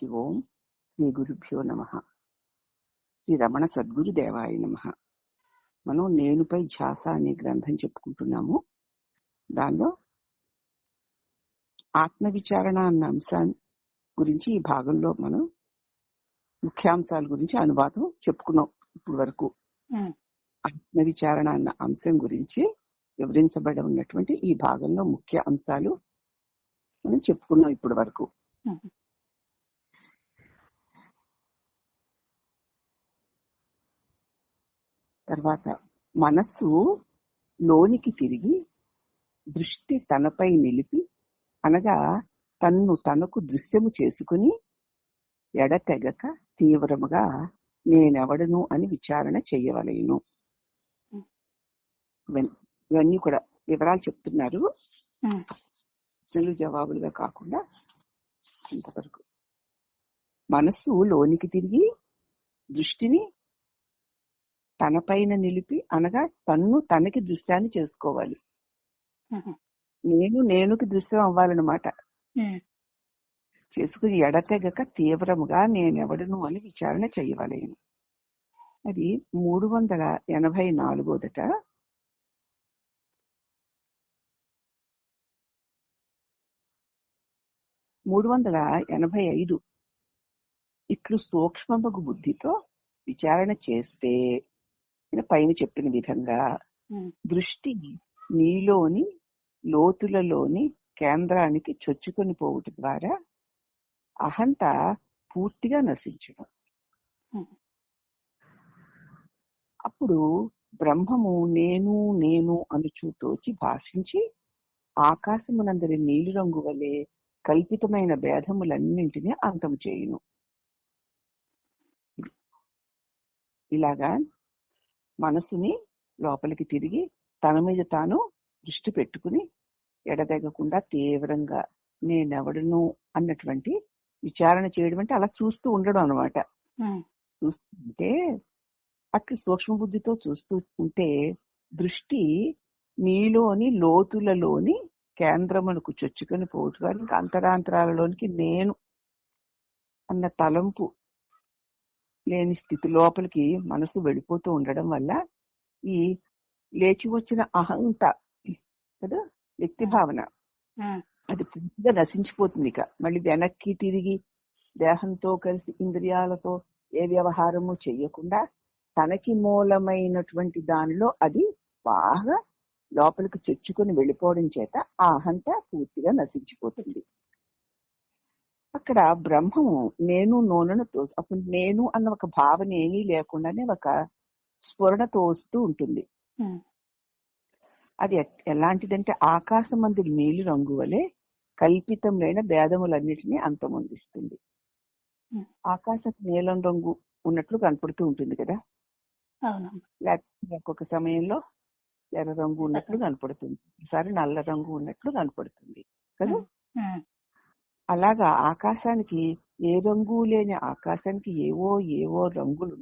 హరి ఓం. శ్రీ గురుభ్యో నమ. శ్రీ రమణ సద్గురుదేవాయ నమ. మనం నేనుపై ధ్యాస అనే గ్రంథం చెప్పుకుంటున్నాము. దానిలో ఆత్మ విచారణ అన్న అంశాన్ని గురించి ఈ భాగంలో మనం ముఖ్యాంశాల గురించి అనువాదం చెప్పుకున్నాం. ఇప్పటి వరకు ఆత్మ విచారణ అన్న అంశం గురించి వివరించబడి ఉన్నటువంటి ఈ భాగంలో ముఖ్య అంశాలు మనం చెప్పుకున్నాం ఇప్పటి వరకు. తర్వాత మనస్సు లోనికి తిరిగి దృష్టి తనపై నిలిపి, అనగా తన్ను తనకు దృశ్యము చేసుకుని ఎడతెగక తీవ్రముగా నేనెవడను అని విచారణ చెయ్యవలెను. ఇవన్నీ కూడా వివరాలు చెప్తున్నారు, ప్రశ్నలు జవాబులుగా కాకుండా. అంతవరకు మనస్సు లోనికి తిరిగి దృష్టిని తనపైన నిలిపి, అనగా తన్ను తనకి దృశ్యాన్ని చేసుకోవాలి. నేనుకి దృశ్యం అవ్వాలన్నమాట. చేసుకుని ఎడతెగక తీవ్రముగా నేనెవడను అని విచారణ చెయ్యవలేను. అది 384దట. (385) ఇట్లు సూక్ష్మమగు బుద్ధితో విచారణ చేస్తే పైన చెప్పిన విధంగా దృష్టి నీలోని లోతులలోని కేంద్రానికి చొచ్చుకొని పోవుట ద్వారా అహంత పూర్తిగా నశించడం. అప్పుడు బ్రహ్మము నేను నేను అనుచూ తోచి భాషించి ఆకాశమునందరి నీలిరంగు వలె కల్పితమైన భేదములన్నింటినీ అంతము చేయును. ఇలాగా మనసుని లోపలికి తిరిగి తన మీద తాను దృష్టి పెట్టుకుని ఎడతెగకుండా తీవ్రంగా నేనెవడను అన్నటువంటి విచారణ చేయడం అంటే అలా చూస్తూ ఉండడం అనమాట. చూస్తుంటే అట్లు సూక్ష్మ బుద్ధితో చూస్తూ ఉంటే దృష్టి నీలోని లోతులలోని కేంద్రమునకు చొచ్చుకొని పోవడానికి అంతరాంతరాలలోనికి నేను అన్న తలంపు లేని స్థితి లోపలికి మనసు వెళ్ళిపోతూ ఉండడం వల్ల ఈ లేచి వచ్చిన అహంత కదా వ్యక్తి భావన అది పూర్తిగా నశించిపోతుంది. ఇక మళ్ళీ వెనక్కి తిరిగి దేహంతో కలిసి ఇంద్రియాలతో ఏ వ్యవహారము చెయ్యకుండా తనకి మూలమైనటువంటి దానిలో అది బాగా లోపలికి చొచ్చుకొని వెళ్ళిపోవడం చేత ఆ అహంత పూర్తిగా నశించిపోతుంది. అక్కడ బ్రహ్మము నేను నోనను తోసి, అప్పుడు నేను అన్న ఒక భావన ఏమీ లేకుండానే ఒక స్ఫురణ తోస్తూ ఉంటుంది. అది ఎలాంటిదంటే ఆకాశమందు నీలి రంగు వలె కల్పితమైన భేదములన్నిటినీ అంతమొందిస్తుంది. ఆకాశం నీలం రంగు ఉన్నట్లు కనపడుతూ ఉంటుంది కదా, లేకపోతే ఒక్కొక్క సమయంలో ఎర్ర రంగు ఉన్నట్లు కనపడుతుంది, ఒకసారి నల్ల రంగు ఉన్నట్లు కనపడుతుంది కదా. అలాగా ఆకాశానికి ఏ రంగు లేని ఆకాశానికి ఏవో ఏవో రంగులు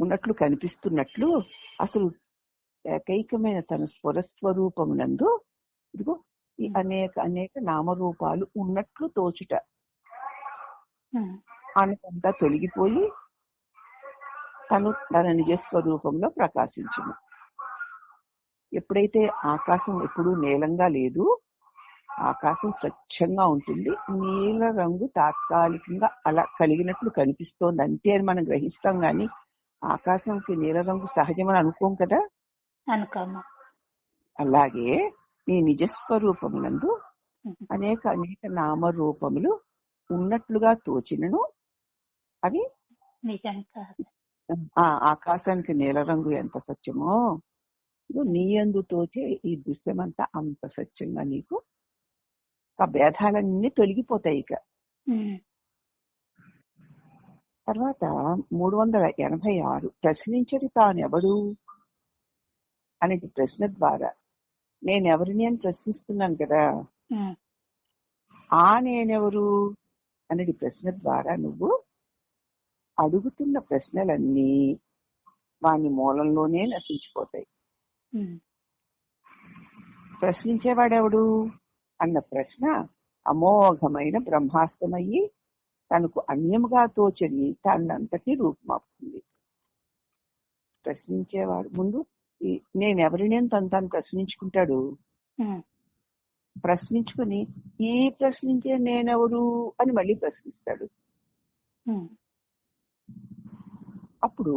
ఉన్నట్లు కనిపిస్తున్నట్లు అసలు ఏకైకమైన తన స్వరస్వరూపమునందు ఇదిగో ఈ అనేక అనేక నామరూపాలు ఉన్నట్లు తోచుట అనుకంతా తొలగిపోయి తను తన నిజస్వరూపంలో ప్రకాశించును. ఎప్పుడైతే ఆకాశం ఎప్పుడూ నీలంగా లేదు, ఆకాశం స్వచ్ఛంగా ఉంటుంది, నీల రంగు తాత్కాలికంగా అలా కలిగినట్లు కనిపిస్తోంది అంతే అని మనం గ్రహిస్తాం. గాని ఆకాశంకి నీల రంగు సహజమని అనుకోం కదా. అలాగే నీ నిజస్వరూపమునందు అనేక అనేక నామరూపములు ఉన్నట్లుగా తోచినను అవి ఆకాశానికి నీల రంగు ఎంత సత్యమో నీ యందు తోచే ఈ దృశ్యమంతా అంత సత్యంగా నీకు ఆ భేదాలన్నీ తొలగిపోతాయి. ఇక తర్వాత 386 ప్రశ్నించడి తానెవడు అనేది ప్రశ్న ద్వారా నేనెవరిని అని ప్రశ్నిస్తున్నాను కదా. ఆ నేనెవరు అనేది ప్రశ్న ద్వారా నువ్వు అడుగుతున్న ప్రశ్నలన్నీ వాని మూలంలోనే నశించిపోతాయి. ప్రశ్నించేవాడెవడు అన్న ప్రశ్న అమోఘమైన బ్రహ్మాస్త్రమయ్యి తనకు అన్యముగా తోచని తనంతటినీ రూపుమాపుతుంది. ప్రశ్నించేవాడు ముందు నేనెవరిని తను తాను ప్రశ్నించుకుంటాడు. ప్రశ్నించుకుని ఈ ప్రశ్నించే నేనెవరు అని మళ్ళీ ప్రశ్నిస్తాడు. అప్పుడు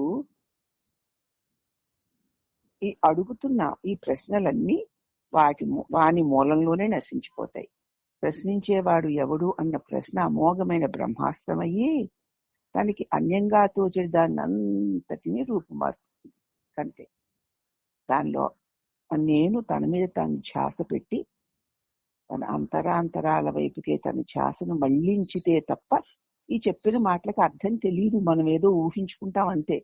ఈ అడుగుతున్న ఈ ప్రశ్నలన్నీ వాని మూలంలోనే నశించిపోతాయి. ప్రశ్నించేవాడు ఎవడు అన్న ప్రశ్న అమోఘమైన బ్రహ్మాస్త్రమయ్యి తనకి అన్యంగా తోచే దాన్ని అంతటినీ రూపుమారుతుంది. కంటే దానిలో నేను తన మీద తాను ధ్యాస పెట్టి తన అంతరాంతరాల వైపుకే తన ధ్యాసను మళ్లించితే తప్ప ఈ చెప్పిన మాటలకు అర్థం తెలియదు. మనం ఏదో ఊహించుకుంటాం అంతే.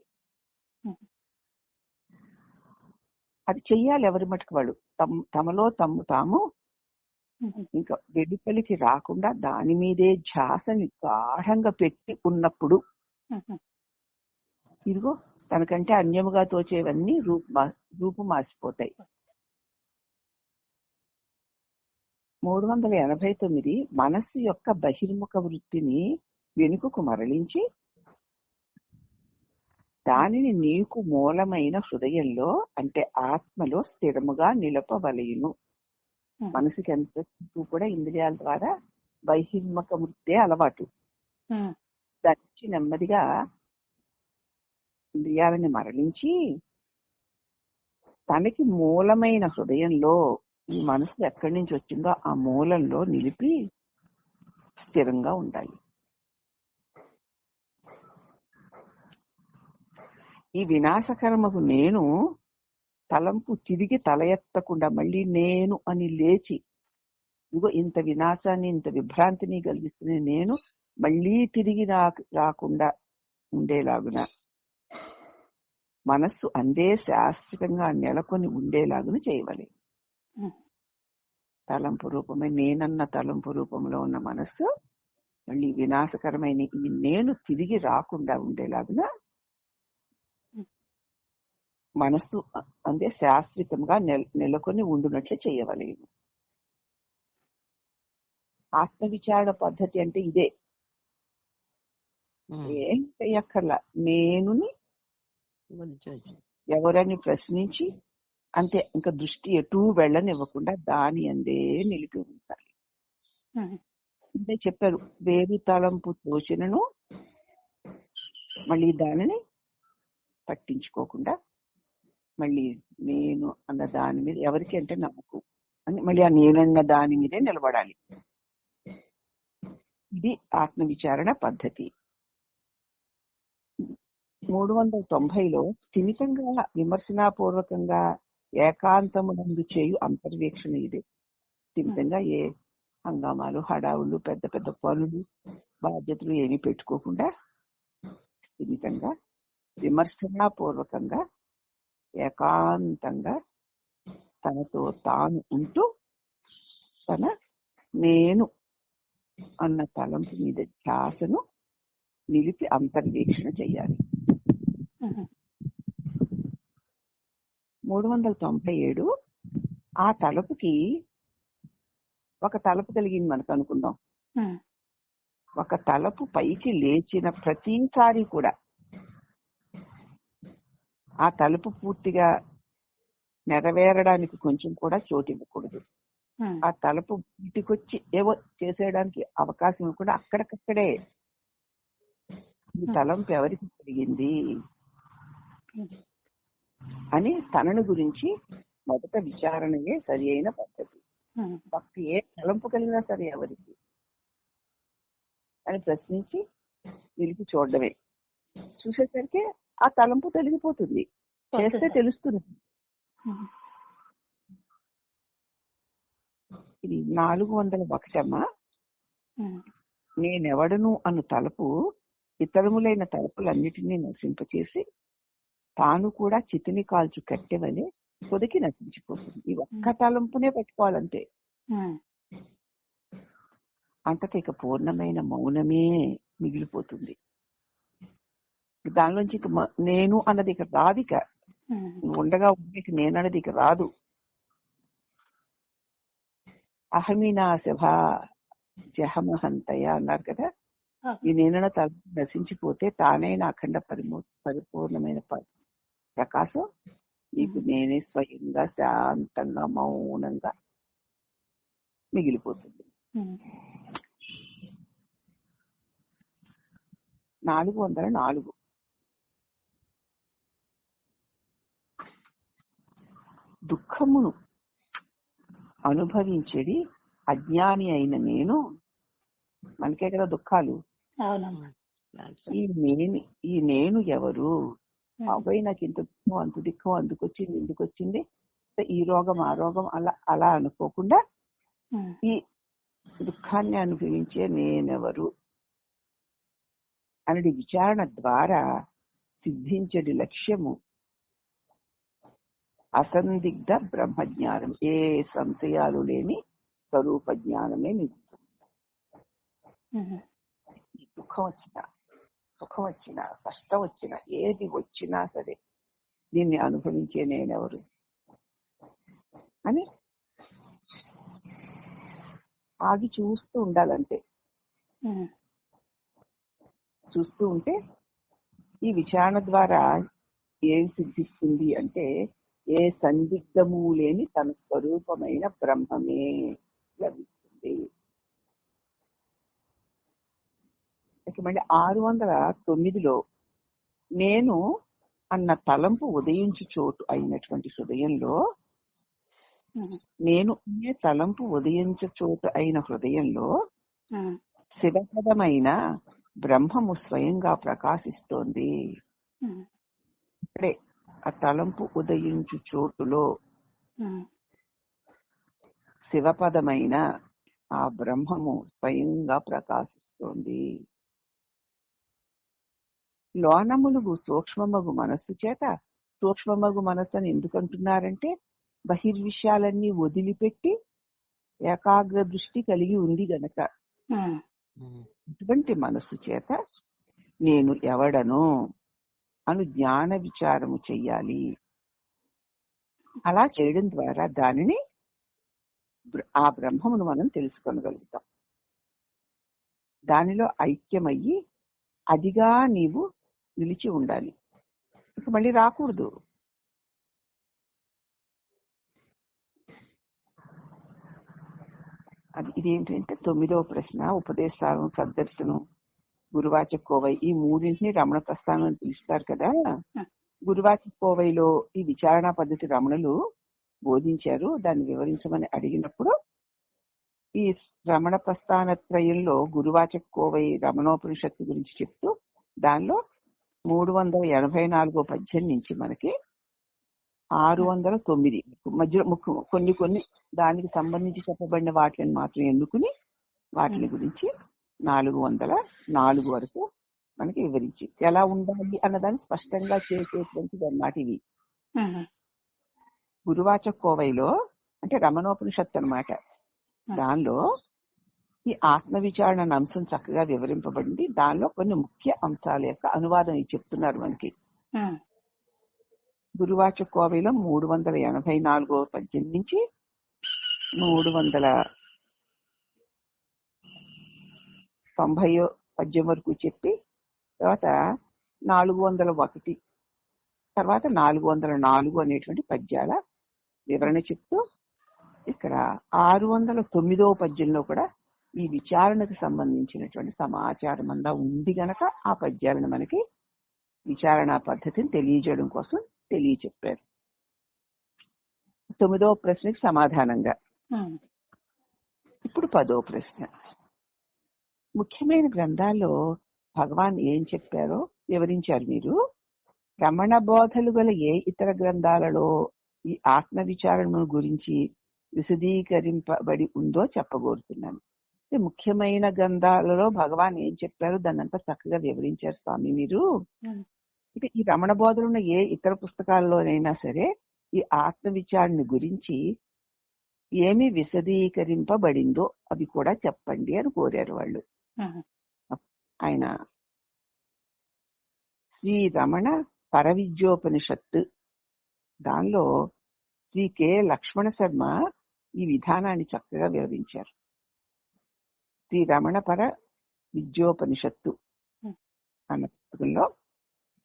అది చెయ్యాలి ఎవరి మటుకు వాడు. తమలో తాము ఇంకా వెలుపలికి రాకుండా దాని మీదే ధ్యాసని గాఢంగా పెట్టి ఉన్నప్పుడు ఇదిగో తనకంటే అన్యముగా తోచేవన్నీ రూపు మార్చిపోతాయి. 389 మనస్సు యొక్క బహిర్ముఖ వృత్తిని వెనుకకు మరలించి దానిని నీకు మూలమైన హృదయంలో అంటే ఆత్మలో స్థిరముగా నిలపవలయును. మనసుకి ఎంత కూడా ఇంద్రియాల ద్వారా బహిర్ముఖ వృత్తే అలవాటు. దాని నెమ్మదిగా ఇంద్రియాలని మరలించి తనకి మూలమైన హృదయంలో ఈ మనసు ఎక్కడి నుంచి వచ్చిందో ఆ మూలంలో నిలిపి స్థిరంగా ఉండాలి. ఈ వినాశకరమకు నేను తలంపు తిరిగి తల ఎత్తకుండా మళ్ళీ నేను అని లేచి ఇగో ఇంత వినాశాన్ని ఇంత విభ్రాంతిని కలిగిస్తున్న నేను మళ్ళీ తిరిగి రాకుండా ఉండేలాగున మనస్సు అందే శాశ్వతంగా నెలకొని ఉండేలాగున చేయవాలి. తలంపు రూపమే నేనన్న తలంపు రూపంలో ఉన్న మనస్సు మళ్ళీ వినాశకరమైన ఈ నేను తిరిగి రాకుండా ఉండేలాగున మనస్సు అందే శాశ్వతంగా నెలకొని ఉండునట్లు చేయవాలి. ఆత్మవిచారణ పద్ధతి అంటే ఇదే. ఏం చెయ్యక్కర్లా, నేనుని ఎవరని ప్రశ్నించి అంతే. ఇంకా దృష్టి ఎటూ వెళ్ళనివ్వకుండా దాని అందే నిలిపి ఉంచాలి. అంటే చెప్పారు, వేరు తలంపు తోచినను మళ్ళీ దానిని పట్టించుకోకుండా మళ్ళీ నేను అన్న దాని మీద ఎవరికి అంటే నాకు అని మళ్ళీ ఆ నేనన్న దాని మీదే నిలబడాలి. ఇది ఆత్మవిచారణ పద్ధతి. 390లో స్థిమితంగా విమర్శనాపూర్వకంగా ఏకాంతమునందు చేయు అంతర్వీక్షణ ఇది. స్థిమితంగా ఏ హంగామాలు హడావులు పెద్ద పెద్ద పనులు బాధ్యతలు ఏమీ పెట్టుకోకుండా స్థిమితంగా విమర్శనాపూర్వకంగా ఏకాంతంగా తనతో తాను ఉంటూ తన నేను అన్న తలంపు మీద ధ్యాసను నిలిపి అంతర్వీక్షణ చెయ్యాలి. 397 ఆ తలుపుకి ఒక తలుపు కలిగింది మనకు అనుకుందాం. ఒక తలుపు పైకి లేచిన ప్రతిసారి కూడా ఆ తలుపు పూర్తిగా నెరవేరడానికి కొంచెం కూడా చోటు ఇవ్వకూడదు. ఆ తలుపు బయటికొచ్చి ఏవో చేసేయడానికి అవకాశం కూడా అక్కడికక్కడే ఈ తలంపు ఎవరికి కలిగింది అని తనను గురించి మొదట విచారణయే సరి అయిన పద్ధతి. భక్తి ఏ తలంపు కలిగినా సరే ఎవరికి అని ప్రశ్నించి నిలిపి చూడడమే. చూసేసరికి ఆ తలంపు తొలగిపోతుంది, చేస్తే తెలుస్తుంది. ఇది 401 నేనెవడను అను తలుపు ఇతరములైన తలుపులన్నిటినీ నశింపచేసి తాను కూడా చితిని కాల్చు కట్టెవలే కొదికి నశించిపోతుంది. ఈ ఒక్క తలంపునే పెట్టుకోవాలంటే అంతకు ఇక పూర్ణమైన మౌనమే మిగిలిపోతుంది. దానిలోంచి ఇక నేను అన్నది ఇక రాదు. ఇక ఉండగా ఉండేకి నేనన్నది ఇక రాదు. అహమినా సభ జహమహంతయ అన్నారు కదా. ఈ నేనున తల నశించిపోతే తానైన అఖండ పరిపూర్ణమైన ప్రకాశం నీకు నేనే స్వయంగా శాంతంగా మౌనంగా మిగిలిపోతుంది. 404 దుఃఖమును అనుభవించేది అజ్ఞాని అయిన నేను. మనకే కదా దుఃఖాలు. ఈ నేను ఎవరు? అబ్బాయి నాకు ఇంత దుఃఖం అంత దుఃఖం అందుకొచ్చింది ఎందుకు వచ్చింది, ఈ రోగం ఆ రోగం అలా అలా అనుకోకుండా ఈ దుఃఖాన్ని అనుభవించే నేనెవరు అనేది విచారణ ద్వారా సిద్ధించడి లక్ష్యము అసందిగ్ధ బ్రహ్మజ్ఞానం. ఏ సంశయాలు లేని స్వరూప జ్ఞానమే మిగులుతుంది. దుఃఖం వచ్చినా సుఖం వచ్చినా కష్టం వచ్చినా ఏది వచ్చినా సరే దీన్ని అనుభవించే నేనెవరు అని ఆగి చూస్తూ ఉండాలంటే. చూస్తూ ఉంటే ఈ విచారణ ద్వారా ఏం సిద్ధిస్తుంది అంటే ఏ సందిగ్ధము లేని తన స్వరూపమైన బ్రహ్మమే లభిస్తుంది. మళ్ళీ 609లో నేను అన్న తలంపు ఉదయించు చోటు అయినటువంటి హృదయంలో, నేను అనే తలంపు ఉదయించు చోటు అయిన హృదయంలో శివపదమైన బ్రహ్మము స్వయంగా ప్రకాశిస్తోంది. ఇక్కడే ఆ తలంపు ఉదయించు చోటులో శివపదమైన ఆ బ్రహ్మము స్వయంగా ప్రకాశిస్తోంది. లోనములుగు సూక్ష్మమగు మనస్సు చేత, సూక్ష్మమగు మనస్సు అని ఎందుకంటున్నారంటే బహిర్విషయాలన్నీ వదిలిపెట్టి ఏకాగ్ర దృష్టి కలిగి ఉంది గనక. ఇటువంటి మనస్సు చేత నేను ఎవడను అను జ్ఞాన విచారము చెయ్యాలి. అలా చేయడం ద్వారా దానిని ఆ బ్రహ్మమును మనం తెలుసుకోగలుగుతాం. దానిలో ఐక్యమయ్యి అదిగా నీవు నిలిచి ఉండాలి. ఇక మళ్ళీ రాకూడదు. ఇదేంటంటే 9వ ప్రశ్న. ఉపదేశాలు, సద్దర్శనం, గురువాచ కోవై ఈ మూడింటిని రమణ ప్రస్థానం అని పిలుస్తారు కదా. గురువాచ కోవైలో ఈ విచారణ పద్ధతి రమణులు బోధించారు. దాన్ని వివరించమని అడిగినప్పుడు ఈ రమణ ప్రస్థానత్రయంలో గురువాచ కోవై రమణోపనిషత్తు గురించి చెప్తూ దానిలో 384 పద్యం నుంచి మనకి 609 మధ్య కొన్ని దానికి సంబంధించి చెప్పబడిన వాటిని మాత్రం ఎన్నుకుని వాటిని గురించి 404 వరకు మనకి వివరించి ఎలా ఉండాలి అన్నదాన్ని స్పష్టంగా చేసేటువంటిది అన్నమాట ఇవి. గురువాచ కోవైలో అంటే రమణోపనిషత్తు అన్నమాట. దానిలో ఈ ఆత్మ విచారణ అంశం చక్కగా వివరింపబడింది. దానిలో కొన్ని ముఖ్య అంశాల యొక్క అనువాదం చెప్తున్నారు మనకి. గురువాచ కోవైలో 384 పద్యం నుంచి 390 పద్యం వరకు చెప్పి తర్వాత 401 తర్వాత 404 అనేటువంటి పద్యాల వివరణ చెప్తూ ఇక్కడ 609వ పద్యంలో కూడా ఈ విచారణకు సంబంధించినటువంటి సమాచారం అంతా ఉంది గనక ఆ పద్యాలను మనకి విచారణ పద్ధతిని తెలియజేయడం కోసం తెలియచెప్పారు. 9వ ప్రశ్నకి సమాధానంగా ఇప్పుడు 10వ ప్రశ్న. ముఖ్యమైన గ్రంథాల్లో భగవాన్ ఏం చెప్పారో వివరించారు మీరు. రమణ బోధలు గల ఏ ఇతర గ్రంథాలలో ఈ ఆత్మ విచారణ గురించి విశదీకరింపబడి ఉందో చెప్పబోతున్నాను. ముఖ్యమైన గ్రంథాలలో భగవాన్ ఏం చెప్పారు దాన్నంతా చక్కగా వివరించారు స్వామి మీరు. అంటే ఈ రమణ బోధలు ఉన్న ఏ ఇతర పుస్తకాల్లోనైనా సరే ఈ ఆత్మ విచారణ గురించి ఏమి విశదీకరింపబడిందో అవి కూడా చెప్పండి అని కోరారు వాళ్ళు. ఆయన శ్రీ రమణ పరవిద్యోపనిషత్తు దానిలో శ్రీ కె లక్ష్మణ శర్మ ఈ విధానాన్ని చక్కగా వివరించారు. శ్రీ రమణపర విద్యోపనిషత్తు అన్న పుస్తకంలో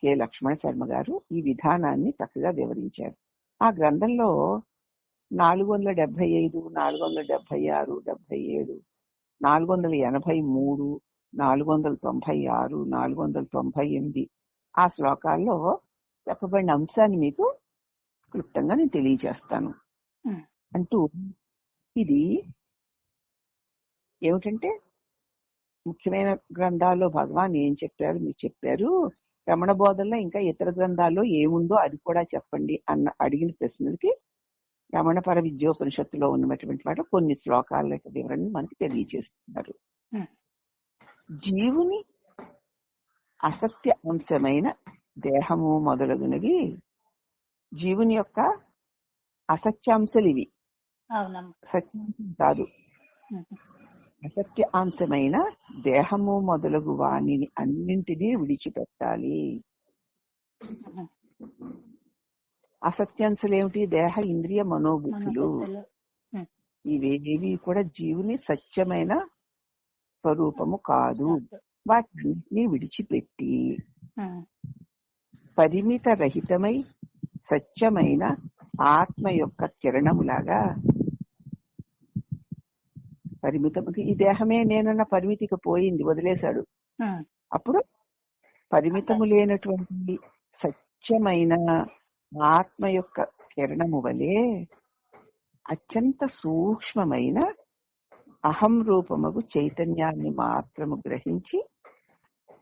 కె లక్ష్మణ శర్మ గారు ఈ విధానాన్ని చక్కగా వివరించారు. ఆ గ్రంథంలో 475, 476, 77, 483, 496, 498 ఆ శ్లోకాల్లో చెప్పబడిన అంశాన్ని మీకు క్లుప్తంగా నేను తెలియజేస్తాను. అంటూ ఇది ఏమిటంటే, ముఖ్యమైన గ్రంథాల్లో భగవాన్ ఏం చెప్పారు, మీరు చెప్పారు, రమణ బోధనలో ఇంకా ఇతర గ్రంథాల్లో ఏముందో అది కూడా చెప్పండి అన్న అడిగిన ప్రశ్నలకి రమణపర విద్యోపనిషత్తులో ఉన్నటువంటి వాడు కొన్ని శ్లోకాల యొక్క వివరణ మనకి తెలియజేస్తున్నారు. జీవుని అసత్య అంశమైన దేహము మొదలగునవి జీవుని యొక్క అసత్యాంశాలు ఇవి. సత్యాంశం కాదు. అసత్య అంశమైన దేహము మొదలగు వాణిని అన్నింటినీ విడిచిపెట్టాలి. అసత్యాంశాలు ఏమిటి? దేహ, ఇంద్రియ, మనోబుద్ధులు. ఇవేవి కూడా జీవుని సత్యమైన స్వరూపము కాదు. వాటిని విడిచిపెట్టి పరిమిత రహితమై సత్యమైన ఆత్మ యొక్క కిరణములాగా, పరిమితము ఈ దేహమే నేనన్న పరిమితికి పోయింది, వదిలేశాడు. అప్పుడు పరిమితము లేనటువంటి సత్యమైన ఆత్మ యొక్క కిరణము వలె అత్యంత సూక్ష్మమైన అహం రూపముగు చైతన్యాన్ని మాత్రము గ్రహించి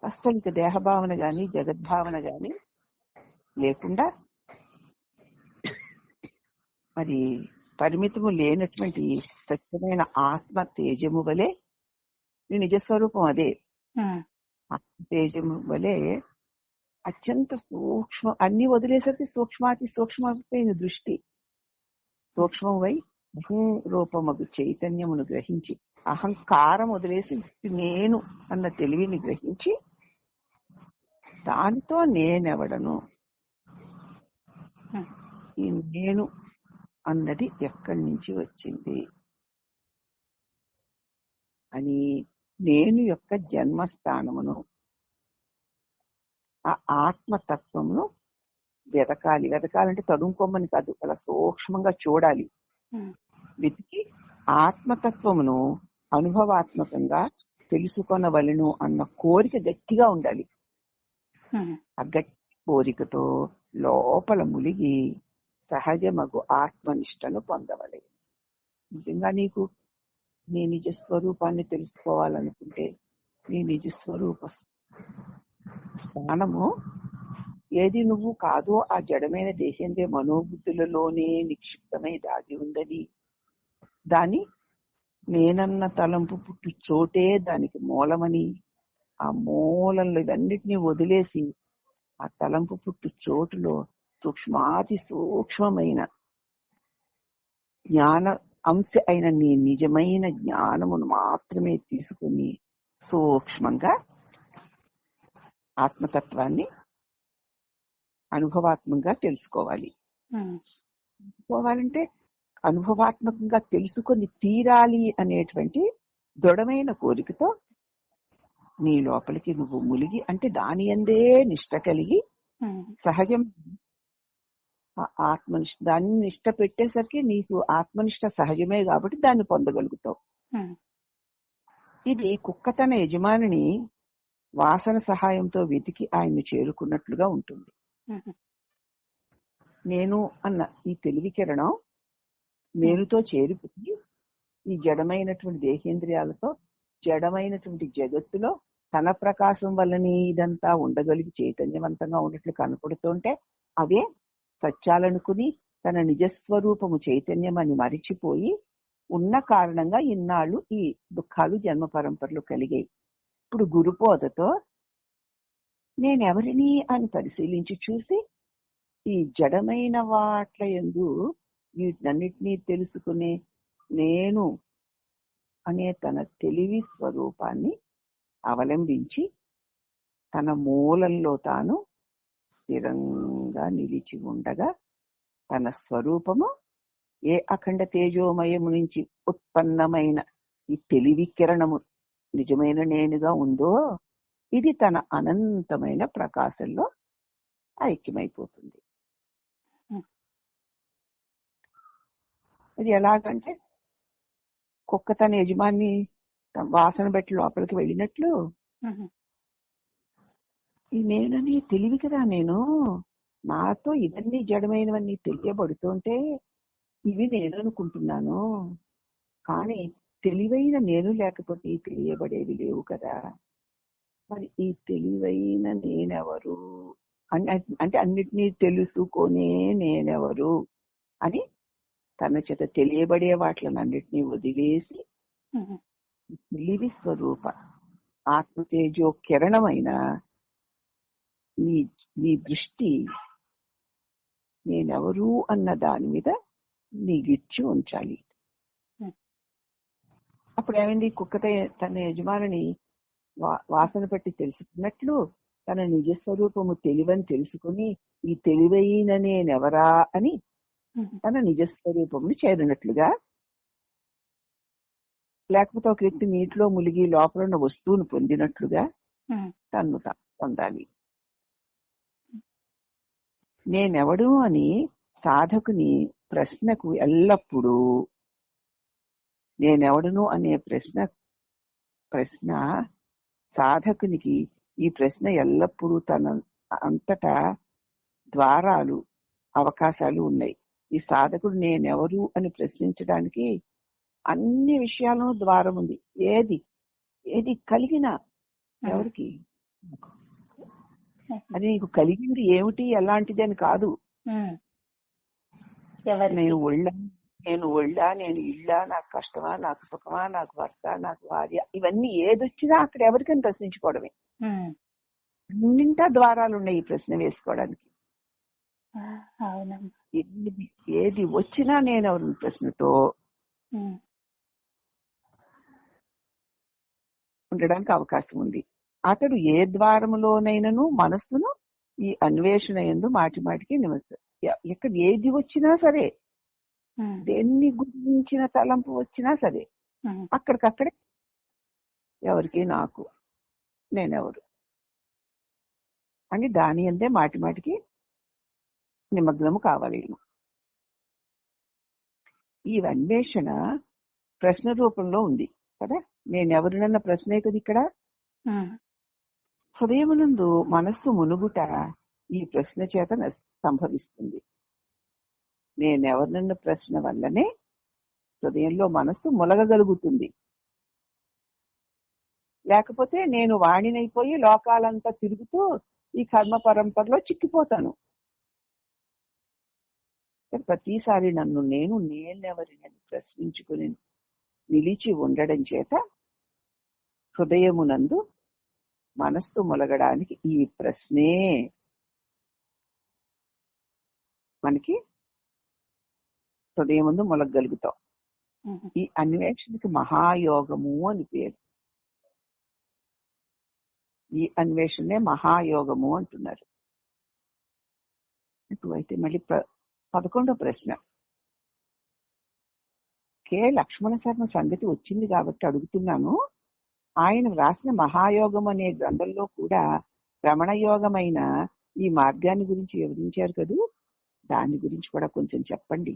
వాస్తవిక దేహభావన గాని జగద్భావన గాని లేకుండా మరి పరిమితము లేనటువంటి సత్యమైన ఆత్మ తేజము వలె, నీ నిజస్వరూపం అదే, ఆత్మ తేజము వలె అత్యంత సూక్ష్మ, అన్ని వదిలేసరికి సూక్ష్మాతి సూక్ష్మమైన దృష్టి, సూక్ష్మమై అహం రూపమగు చైతన్యమును గ్రహించి, అహంకారం వదిలేసి నేను అన్న తెలివిని గ్రహించి దానితో నేనెవడను, ఈ నేను అన్నది ఎక్కడి నుంచి వచ్చింది అని నేను యొక్క జన్మస్థానమును, ఆ ఆత్మతత్వమును వెతకాలి. వెతకాలంటే తడుముకోమని కాదు, అలా సూక్ష్మంగా చూడాలి. వెతికి ఆత్మతత్వమును అనుభవాత్మకంగా తెలుసుకొనవలను అన్న కోరిక గట్టిగా ఉండాలి. ఆ గట్టి కోరికతో లోపల ములిగి సహజమగు ఆత్మనిష్టను పొందవలే. నిజంగా నీకు నీ నిజ స్వరూపాన్ని తెలుసుకోవాలనుకుంటే నీ నిజ స్వరూప స్థానము ఏది నువ్వు కాదో ఆ జడమైన దేశేంద్రియ మనోబుద్ధులలోనే నిక్షిప్తమై దాగి ఉందని, దాని నేనన్న తలంపు పుట్టు చోటే దానికి మూలమని, ఆ మూలంలో ఇవన్నిటినీ వదిలేసి ఆ తలంపు పుట్టు చోటులో సూక్ష్మాతి సూక్ష్మమైన జ్ఞాన అంశ అయిన నీ నిజమైన జ్ఞానమును మాత్రమే తీసుకుని సూక్ష్మంగా ఆత్మతత్వాన్ని అనుభవాత్మకంగా తెలుసుకోవాలి. తెలుసుకోవాలంటే అనుభవాత్మకంగా తెలుసుకొని తీరాలి అనేటువంటి దృఢమైన కోరికతో నీ లోపలికి నువ్వు ములిగి, అంటే దాని అందే నిష్ట కలిగి సహజం ఆత్మనిష్ట, దాన్ని నిష్ట పెట్టేసరికి నీకు ఆత్మనిష్ట సహజమే కాబట్టి దాన్ని పొందగలుగుతావు. ఇది కుక్క తన యజమానిని వాసన సహాయంతో వెతికి ఆయన్ని చేరుకున్నట్లుగా ఉంటుంది. నేను అన్న ఈ తెలివి కిరణం నేనుతో చేరుకుని ఈ జడమైనటువంటి దేహేంద్రియాలతో జడమైనటువంటి జగత్తులో తన ప్రకాశం వల్లనే ఇదంతా ఉండగలిగి చైతన్యవంతంగా ఉన్నట్లు కనపడుతుంటే అవే సత్యాలనుకుని తన నిజస్వరూపము చైతన్యం అని మరిచిపోయి ఉన్న కారణంగా ఇన్నాళ్ళు ఈ దుఃఖాలు జన్మ పరంపరలు కలిగాయి. ఇప్పుడు గురుబోధతో నేనెవరిని అని పరిశీలించి చూసి ఈ జడమైన వాట్ల యందు వీటన్నిటినీ తెలుసుకునే నేను అనే తన తెలివి స్వరూపాన్ని అవలంబించి తన మూలంలో తాను స్థిరంగా నిలిచి ఉండగా తన స్వరూపము ఏ అఖండ తేజోమయము నుంచి ఉత్పన్నమైన ఈ తెలివి కిరణము నిజమైన నేనుగా ఉందో ఇది తన అనంతమైన ప్రకాశంలో ఐక్యమైపోతుంది. ఇది ఎలాగంటే కుక్క తన యజమాని వాసన బట్టి లోపలికి వెళ్ళినట్లు ఈ నేనని తెలివి కదా, నేను నాతో ఇవన్నీ జడమైనవన్నీ తెలియబడుతుంటే ఇవి నేను అనుకుంటున్నాను, కానీ తెలివైన నేను లేకపోతే తెలియబడేవి లేవు కదా. మరి ఈ తెలివైన నేనెవరు అంటే అన్నిటినీ తెలుసుకొనే నేనెవరు అని తన చేత తెలియబడే వాటిలన్నిటినీ వదిలేసి తెలివి స్వరూప ఆత్మతేజో కిరణమైన నీ దృష్టి నేనెవరు అన్న దాని మీద నీగిచ్చి ఉంచాలి. అప్పుడు ఏమైంది, కుక్క తన యజమానిని వాసన పట్టి తెలుసుకున్నట్లు తన నిజస్వరూపము తెలివని తెలుసుకుని ఈ తెలివైన నేనెవరా అని తన నిజస్వరూపమును చేరినట్లుగా, లేకపోతే ఒక వ్యక్తి నీటిలో ములిగి లోపల ఉన్న వస్తువును పొందినట్లుగా తన్ను పొందాలి. నేనెవడు అని సాధకుని ప్రశ్నకు ఎల్లప్పుడూ నేనెవడును అనే ప్రశ్న సాధకునికి ఈ ప్రశ్న ఎల్లప్పుడూ తన అంతటా ద్వారాలు అవకాశాలు ఉన్నాయి. ఈ సాధకుడు నేనెవరు అని ప్రశ్నించడానికి అన్ని విషయాలను ద్వారం ఉంది. ఏది కలిగినా ఎవరికి అది నీకు కలిగింది ఏమిటి ఎలాంటిది అని కాదు. నేను ఒళ్ళా నేను ఇళ్ళా, నాకు కష్టమా నాకు సుఖమా, నాకు భర్త నాకు భార్య, ఇవన్నీ ఏదొచ్చినా అక్కడ ఎవరికని ప్రశ్నించుకోవడమే. అన్నింటా ద్వారాలు ఉన్నాయి ఈ ప్రశ్న వేసుకోవడానికి. ఏది వచ్చినా నేనెవరు ప్రశ్నతో ఉండడానికి అవకాశం ఉంది. అతడు ఏ ద్వారములోనైనను మనస్సును ఈ అన్వేషణ యందు మాటి మాటికి ఎక్కడ ఏది వచ్చినా సరే, దేన్ని గురించిన తలంపు వచ్చినా సరే అక్కడికక్కడే ఎవరికి నాకు నేనెవరు అని దాని అందే మాటి మాటికి నిమగ్నము కావాలి. ఈ అన్వేషణ ప్రశ్న రూపంలో ఉంది కదా. నేనెవరినన్న ప్రశ్నే కదా ఇక్కడ. హృదయమునందు మనస్సు మునుగుట ఈ ప్రశ్న చేత సంభవిస్తుంది. నేనెవరినన్న ప్రశ్న వల్లనే హృదయంలో మనస్సు ములగగలుగుతుంది. లేకపోతే నేను వాణినైపోయి లోకాలంతా తిరుగుతూ ఈ కర్మ పరంపరలో చిక్కిపోతాను. ప్రతిసారి నన్ను నేనెవరినని ప్రశ్నించుకుని నిలిచి ఉండడం చేత హృదయమునందు మనస్సు మొలగడానికి ఈ ప్రశ్నే మనకి హృదయం ముందు మొలగలుగుతాం. ఈ అన్వేషణకి మహాయోగము అని పేరు. ఈ అన్వేషణే మహాయోగము అంటున్నారు. ఇప్పుడైతే మళ్ళీ 11వ ప్రశ్న. కె లక్ష్మణ శర్మ సంగతి వచ్చింది కాబట్టి అడుగుతున్నాను. ఆయన వ్రాసిన మహాయోగం అనే గ్రంథంలో కూడా రమణయోగమైన ఈ మార్గాన్ని గురించి వివరించారు కదూ, దాని గురించి కూడా కొంచెం చెప్పండి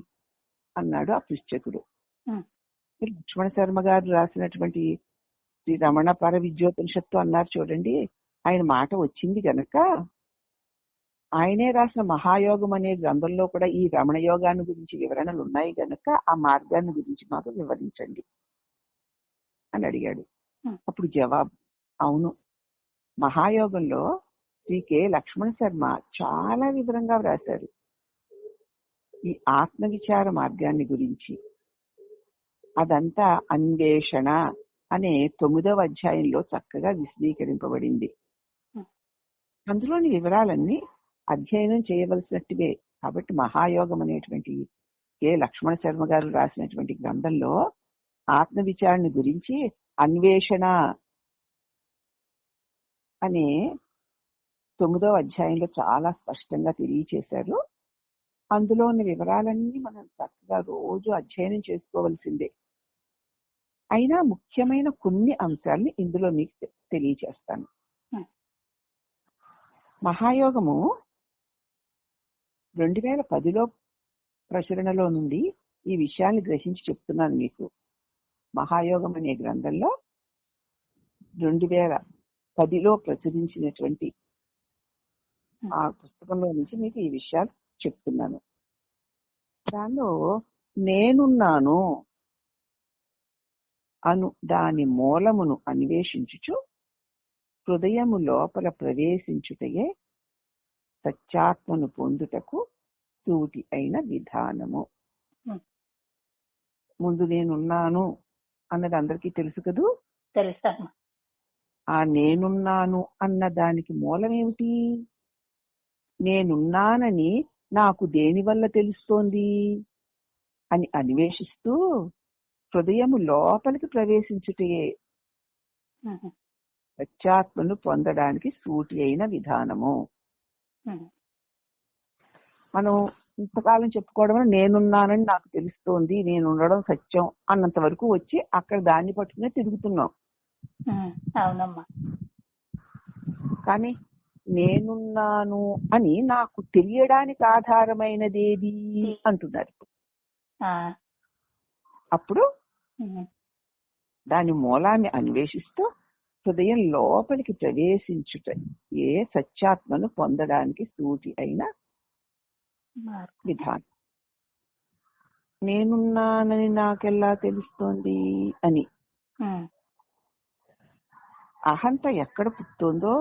అన్నాడు ఆ పృచ్ఛకుడు. లక్ష్మణ శర్మ గారు రాసినటువంటి శ్రీ రమణ పర విద్యోపనిషత్తు అన్నారు చూడండి, ఆయన మాట వచ్చింది గనక ఆయనే రాసిన మహాయోగం అనే గ్రంథంలో కూడా ఈ రమణ యోగాన్ని గురించి వివరణలు ఉన్నాయి గనక ఆ మార్గాన్ని గురించి మాకు వివరించండి అని అడిగాడు. అప్పుడు జవాబు, అవును, మహాయోగంలో శ్రీ కె లక్ష్మణ శర్మ చాలా వివరంగా వ్రాశారు ఈ ఆత్మవిచార మార్గాన్ని గురించి. అదంతా అన్వేషణ అనే 9వ అధ్యాయంలో చక్కగా విశదీకరింపబడింది. అందులోని వివరాలన్నీ అధ్యయనం చేయవలసినట్టువే. కాబట్టి మహాయోగం అనేటువంటి కె లక్ష్మణ శర్మ గారు రాసినటువంటి గ్రంథంలో ఆత్మవిచారణ గురించి అన్వేషణ అనే 9వ అధ్యాయంలో చాలా స్పష్టంగా తెలియచేశారు. అందులోని వివరాలన్నీ మనం చక్కగా రోజు అధ్యయనం చేసుకోవలసిందే. అయినా ముఖ్యమైన కొన్ని అంశాలని ఇందులో మీకు తెలియచేస్తాను. మహాయోగము 2010లో ప్రచురణలో నుండి ఈ విషయాన్ని గ్రహించి చెప్తున్నాను మీకు. మహాయోగం అనే గ్రంథంలో 2010లో ప్రచురించినటువంటి ఆ పుస్తకంలో నుంచి మీకు ఈ విషయాలు చెప్తున్నాను. దానిలో నేనున్నాను అను దాని మూలమును అన్వేషించుచు హృదయము లోపల ప్రవేశించుటయే సత్యాత్మను పొందుటకు సూటి అయిన విధానము. ముందు నేనున్నాను అన్నది అందరికీ తెలుసు కదూ. ఆ నేనున్నాను అన్న దానికి మూలమేమిటి? నేనున్నానని నాకు దేని వల్ల తెలుస్తోంది అని అన్వేషిస్తూ హృదయము లోపలికి ప్రవేశించుటయే సత్యాత్మను పొందడానికి సూటి అయిన విధానము. మనం ఇంతకాలం చెప్పుకోవడం నేనున్నానని నాకు తెలుస్తోంది, నేను ఉండడం సత్యం అన్నంత వరకు వచ్చి అక్కడ దాన్ని పట్టుకునే తిరుగుతున్నాం. అవునమ్మా. కానీ నేనున్నాను అని నాకు తెలియడానికి ఆధారమైనదేది అంటున్నారు. అప్పుడు దాని మూలాన్ని అన్వేషిస్తూ హృదయం లోపలికి ప్రవేశించుట ఏ సత్యాత్మను పొందడానికి సూటి అయిన విధానం. నేనున్నానని నాకెలా తెలుస్తోంది అని అహంత ఎక్కడ పుడుతోందో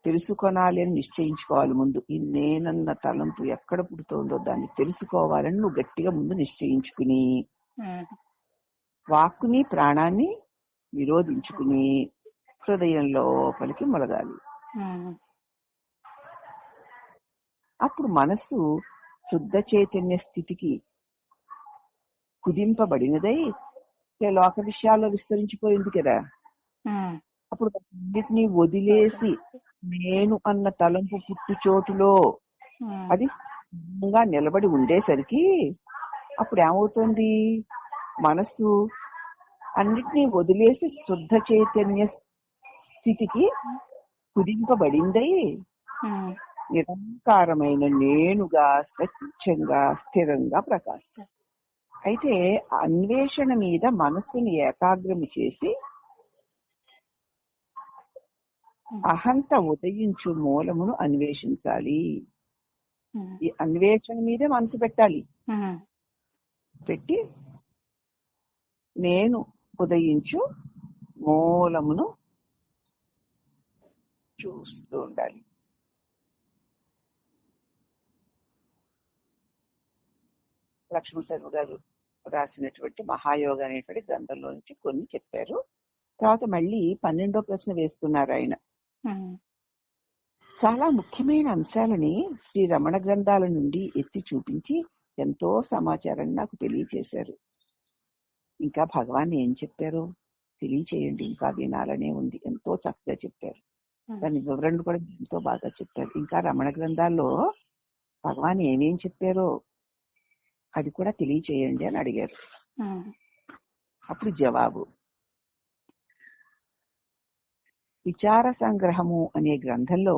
తెలుసుకోవాలి అని నిశ్చయించుకోవాలి. ముందు ఈ నేనన్న తలంపు ఎక్కడ పుడుతోందో దాన్ని తెలుసుకోవాలని నువ్వు గట్టిగా ముందు నిశ్చయించుకుని వాక్కుని ప్రాణాన్ని విరోధించుకుని హృదయం లోపలికి మొలగాలి. అప్పుడు మనస్సు శుద్ధ చైతన్య స్థితికి కుదింపబడినదై లోక విషయాల్లో విస్తరించిపోయింది కదా. అప్పుడు అన్నిటినీ వదిలేసి నేను అన్న తలంపు పుట్టు చోటులో అది నిలబడి ఉండేసరికి అప్పుడు ఏమవుతుంది? మనసు అన్నిటినీ వదిలేసి శుద్ధ చైతన్య స్థితికి కుదింపబడిందై నిరంకారమైన నేనుగా స్వచ్ఛంగా స్థిరంగా ప్రకాశిస్తుంది. అయితే అన్వేషణ మీద మనస్సుని ఏకాగ్రము చేసి అహంత ఉదయించు మూలమును అన్వేషించాలి. ఈ అన్వేషణ మీదే మనసు పెట్టాలి. పెట్టి నేను ఉదయించు మూలమును చూస్తూ ఉండాలి. లక్ష్మణ శర్మ గారు రాసినటువంటి మహాయోగ అనేటువంటి గ్రంథంలో నుంచి కొన్ని చెప్పారు. తర్వాత మళ్ళీ 12వ ప్రశ్న వేస్తున్నారు ఆయన. చాలా ముఖ్యమైన అంశాలని శ్రీ రమణ గ్రంథాల నుండి ఎత్తి చూపించి ఎంతో సమాచారాన్ని నాకు తెలియచేశారు. ఇంకా భగవాన్ ఏం చెప్పారో తెలియచేయండి, ఇంకా వినాలనే ఉంది. ఎంతో చక్కగా చెప్పారు. దాని వివరణ కూడా ఎంతో బాగా చెప్పారు. ఇంకా రమణ గ్రంథాల్లో భగవాన్ ఏమేం చెప్పారో అది కూడా తెలియచేయండి అని అడిగారు. అప్పుడు జవాబు, విచార సంగ్రహము అనే గ్రంథంలో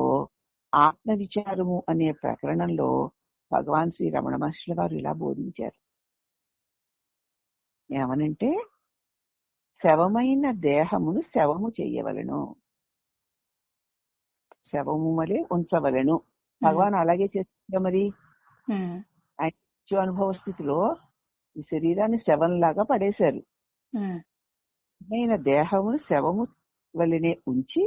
ఆత్మ విచారము అనే ప్రకరణంలో భగవాన్ శ్రీ రమణ మహర్షుల వారు ఇలా బోధించారు. ఏమనంటే, శవమైన దేహమును శవము చెయ్యవలను, శవము వలె ఉంచవలను. భగవాన్ అలాగే చేస్తుందా మరి? ఆయన అనుభవ స్థితిలో ఈ శరీరాన్ని శవంలాగా పడేశారు. దేహమును శవము వలనే ఉంచి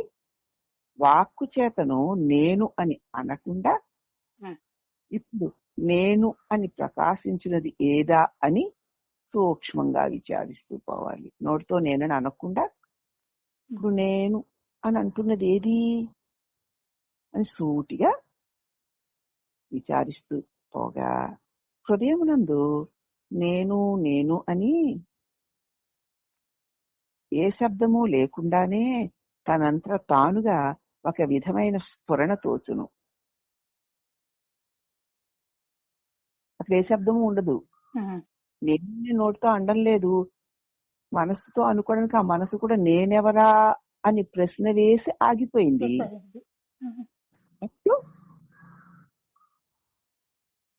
వాక్కు చేతను నేను అని అనకుండా ఇప్పుడు నేను అని ప్రకాశించినది ఏదా అని సూక్ష్మంగా విచారిస్తూ పోవాలి. నోటితో నేనని అనకుండా ఇప్పుడు నేను అని అంటున్నది ఏది అని సూటిగా విచారిస్తూ పోగా హృదయమునందు నేను నేను అని ఏ శబ్దము లేకుండానే తనంతట తానుగా ఒక విధమైన స్ఫురణ తోచును. అక్కడ ఏ శబ్దము ఉండదు. నేను నోటితో అండం లేదు, మనసుతో అనుకోవడానికి ఆ మనసు కూడా నేనెవరా అని ప్రశ్న వేసి ఆగిపోయింది. అప్పుడు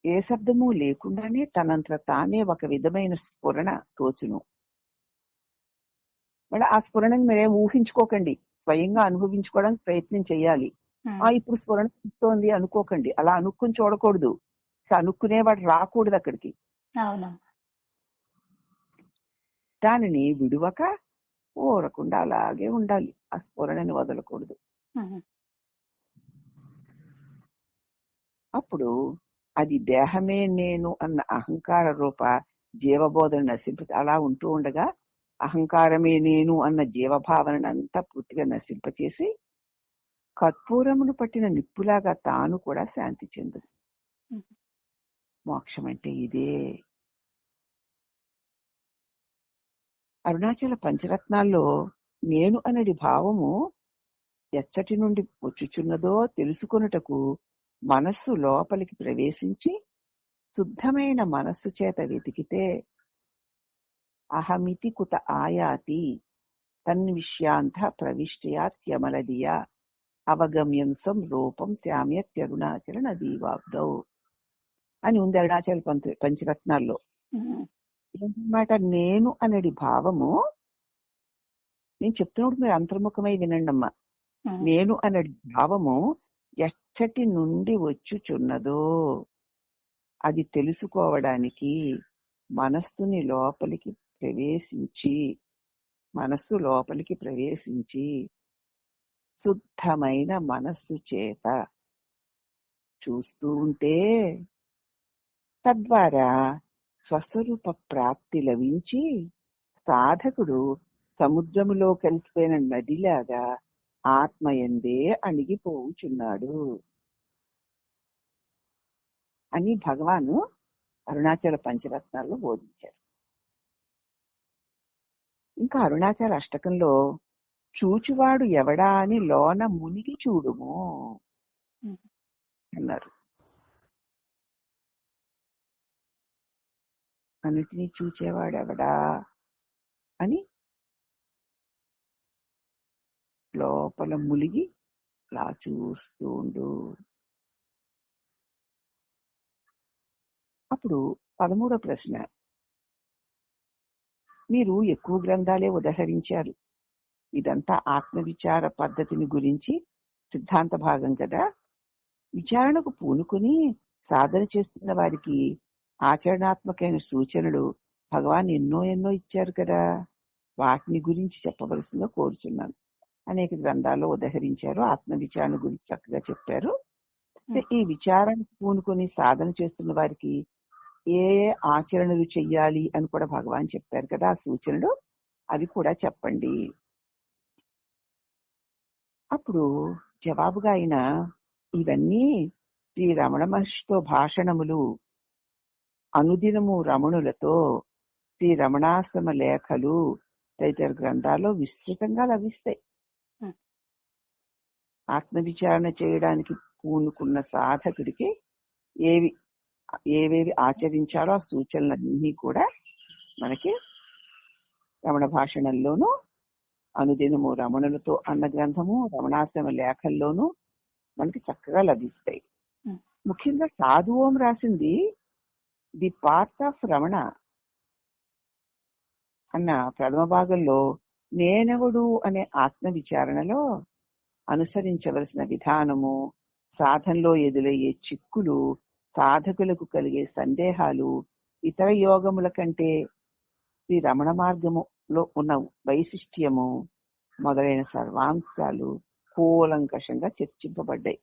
ఏ శబ్దము లేకుండానే తనంత తానే ఒక విధమైన స్ఫురణ తోచును. మళ్ళీ ఆ స్ఫురణని మీరేం ఊహించుకోకండి, స్వయంగా అనుభవించుకోవడానికి ప్రయత్నం చేయాలి. ఇప్పుడు స్ఫురణ వస్తోంది అనుకోకండి, అలా అనుకుని చూడకూడదు. అనుకునేవాడు రాకూడదు అక్కడికి. దానిని విడువక ఊరకుండా అలాగే ఉండాలి, ఆ స్ఫురణని వదలకూడదు. అప్పుడు అది దేహమే నేను అన్న అహంకార రూప జీవబోధన నశింప అలా ఉంటూ ఉండగా అహంకారమే నేను అన్న జీవభావనను అంతా పూర్తిగా నశింపచేసి కర్పూరమును పట్టిన నిప్పులాగా తాను కూడా శాంతి చెందు. మోక్షం అంటే ఇదే. అరుణాచల పంచరత్నాల్లో నేను అనడి భావము ఎచ్చటి నుండి వచ్చుచున్నదో తెలుసుకొనుటకు మనస్సు లోపలికి ప్రవేశించి శుద్ధమైన మనస్సు చేత వెతికితే అహమితి కుత ఆయాతి తన్విష్యాంత ప్రవిష్ట్యాత్యమలదియ అవగమ్యంసం రూపం శ్యామ్యత్యరుణాచల నదీవాబ్దౌ అని ఉంది అరుణాచల పంచరత్నాల్లో. ఏంటన్నమాట, నేను అనడి భావము, నేను చెప్తున్నప్పుడు మీరు అంతర్ముఖమై వినండి అమ్మా. నేను అనడి భావము ఎచ్చటి నుండి వచ్చుచున్నదో అది తెలుసుకోవడానికి మనస్సు లోపలికి ప్రవేశించి శుద్ధమైన మనస్సు చేత చూస్తూ ఉంటే తద్వారా స్వస్వరూప ప్రాప్తి లభించి సాధకుడు సముద్రములో కలిసిపోయిన నదిలాగా ఆత్మయందే అణిగిపోవుచున్నాడు అని భగవాను అరుణాచల పంచరత్నాల్లో బోధించారు. ఇంకా అరుణాచల అష్టకంలో చూచువాడు ఎవడా అని లోన మునిగి చూడుము అన్నారు. అన్నిటినీ చూచేవాడెవడా అని లోపల ములిగి అలా చూస్తూ ఉండు. అప్పుడు 13వ ప్రశ్న, మీరు ఎక్కువ గ్రంథాలే ఉదహరించారు. ఇదంతా ఆత్మవిచార పద్ధతిని గురించి సిద్ధాంత భాగం కదా. విచారణకు పూనుకుని సాధన చేస్తున్న వారికి ఆచరణాత్మకమైన సూచనలు భగవాన్ ఎన్నో ఇచ్చారు కదా, వాటిని గురించి చెప్పవలసిందిగా కోరుచున్నాను. అనేక గ్రంథాల్లో ఉదహరించారు, ఆత్మవిచారణ గురించి చక్కగా చెప్పారు. ఈ విచారణకు పూనుకొని సాధన చేస్తున్న వారికి ఏ ఆచరణలు చెయ్యాలి అని కూడా భగవాన్ చెప్పారు కదా, ఆ సూచనలు అవి కూడా చెప్పండి. అప్పుడు జవాబుగా ఆయన ఇవన్నీ శ్రీ రమణ మహర్షితో భాషణములు, అనుదినము రమణులతో శ్రీ రమణాశ్రమ లేఖలు తదితర గ్రంథాల్లో విస్తృతంగా లభిస్తాయి. ఆత్మవిచారణ చేయడానికి పూనుకున్న సాధకుడికి ఏవేవి ఆచరించాలో ఆ సూచనలన్నీ కూడా మనకి రమణ భాషణంలోనూ, అనుదినము రమణులతో అన్న గ్రంథము, రమణాశ్రమ లేఖల్లోనూ మనకి చక్కగా లభిస్తాయి. ముఖ్యంగా సాధు ఓం రాసింది ది పార్ట్ ఆఫ్ రమణ అన్న ప్రథమ భాగంలో నేనెవడు అనే ఆత్మ విచారణలో అనుసరించవలసిన విధానము, సాధనలో ఎదురయ్యే చిక్కులు, సాధకులకు కలిగే సందేహాలు, ఇతర యోగముల కంటే శ్రీ రమణ మార్గములో ఉన్న వైశిష్ట్యము మొదలైన సర్వాంశాలు కూలంకషంగా చర్చింపబడ్డాయి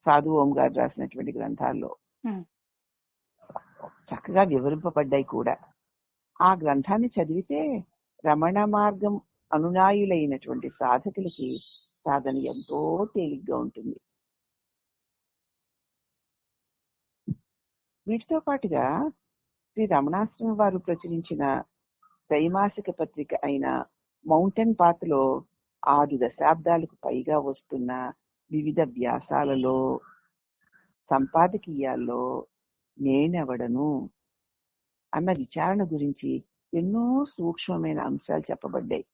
సాధు ఓం గారు రాసినటువంటి గ్రంథాల్లో. చక్కగా వివరింపబడ్డాయి కూడా. ఆ గ్రంథాన్ని చదివితే రమణ మార్గం అనునాయులైనటువంటి సాధకులకి సాధన ఎంతో తేలిగ్గా ఉంటుంది. వీటితో పాటుగా శ్రీ రమణాశ్రమ వారు ప్రచురించిన త్రైమాసిక పత్రిక అయిన మౌంటైన్ పాత్ లో 6 దశాబ్దాలకు పైగా వస్తున్న వివిధ వ్యాసాలలో, సంపాదకీయాల్లో నేనెవడను అన్న విచారణ గురించి ఎన్నో సూక్ష్మమైన అంశాలు చెప్పబడ్డాయి,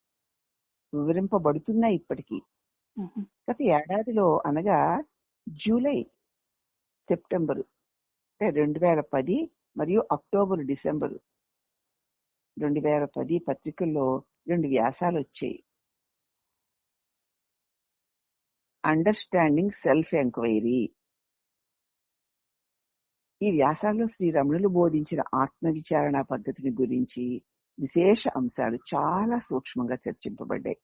వివరింపబడుతున్నాయి ఇప్పటికీ. గత ఏడాదిలో అనగా జూలై, సెప్టెంబరు అంటే 2010 మరియు అక్టోబర్, డిసెంబరు 2010 పత్రికల్లో 2 వ్యాసాలు వచ్చాయి. Understanding self enquiry. ఈ వ్యాసాల్లో శ్రీ రమణులు బోధించిన ఆత్మవిచారణ పద్ధతిని గురించి విశేష అంశాలు చాలా సూక్ష్మంగా చర్చింపబడ్డాయి,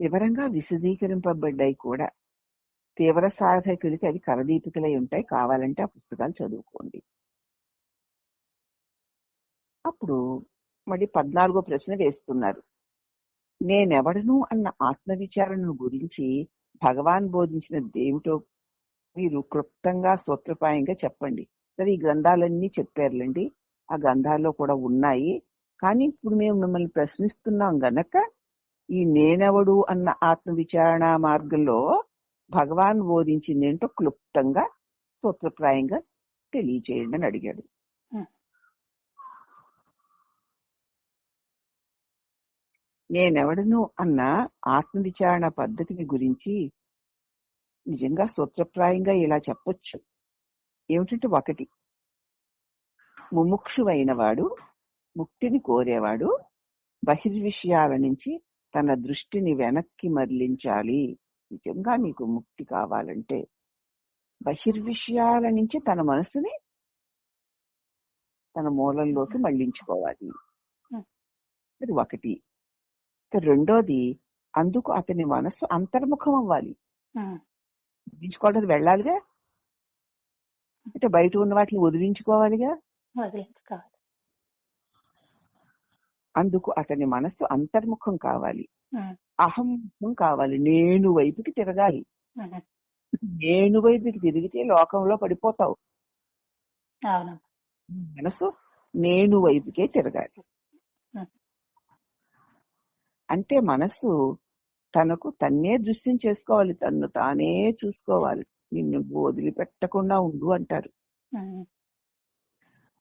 వివరంగా విశదీకరింపబడ్డాయి కూడా. తీవ్ర సాధకులకి అవి కరదీపికలై ఉంటాయి, కావాలంటే ఆ పుస్తకాలు చదువుకోండి. అప్పుడు మళ్ళీ 14వ ప్రశ్న వేస్తున్నారు. నేనెవడను అన్న ఆత్మవిచారణను గురించి భగవాన్ బోధించిన దేమిటో మీరు క్లుప్తంగా సూత్రప్రాయంగా చెప్పండి. సరే, ఈ గ్రంథాలన్నీ చెప్పారులేండి, ఆ గ్రంథాల్లో కూడా ఉన్నాయి. కానీ ఇప్పుడు మేము మిమ్మల్ని ప్రశ్నిస్తున్నాం గనక ఈ నేనెవడు అన్న ఆత్మవిచారణ మార్గంలో భగవాన్ బోధించింది ఏంటో క్లుప్తంగా సూత్రప్రాయంగా తెలియచేయండి అని అడిగాడు. నేనెవడను అన్న ఆత్మవిచారణ పద్ధతిని గురించి నిజంగా సూత్రప్రాయంగా ఇలా చెప్పొచ్చు. ఏమిటంటే, 1, ముముక్షువైన వాడు, ముక్తిని కోరేవాడు బహిర్విషయాల నుంచి తన దృష్టిని వెనక్కి మరలించాలి. నిజంగా నీకు ముక్తి కావాలంటే బహిర్విషయాల నుంచి తన మనసుని తన మూలంలోకి మళ్లించుకోవాలి. అది 1. రెండోది, అందుకు అతని మనస్సు అంతర్ముఖం అవ్వాలి. వదిలించుకోవడానికి వెళ్ళాలిగా, అంటే బయట ఉన్న వాటిని వదిలించుకోవాలిగా. అందుకు అతని మనస్సు అంతర్ముఖం కావాలి, అహంముఖం కావాలి, నేను వైపుకి తిరగాలి. నేను వైపుకి తిరిగితే లోకంలో పడిపోతావు. మనసు నేను వైపుకే తిరగాలి. అంటే మనస్సు తనకు తన్నే దృశ్యం చేసుకోవాలి, తన్ను తానే చూసుకోవాలి. నిన్ను వదిలిపెట్టకుండా ఉండు అంటారు.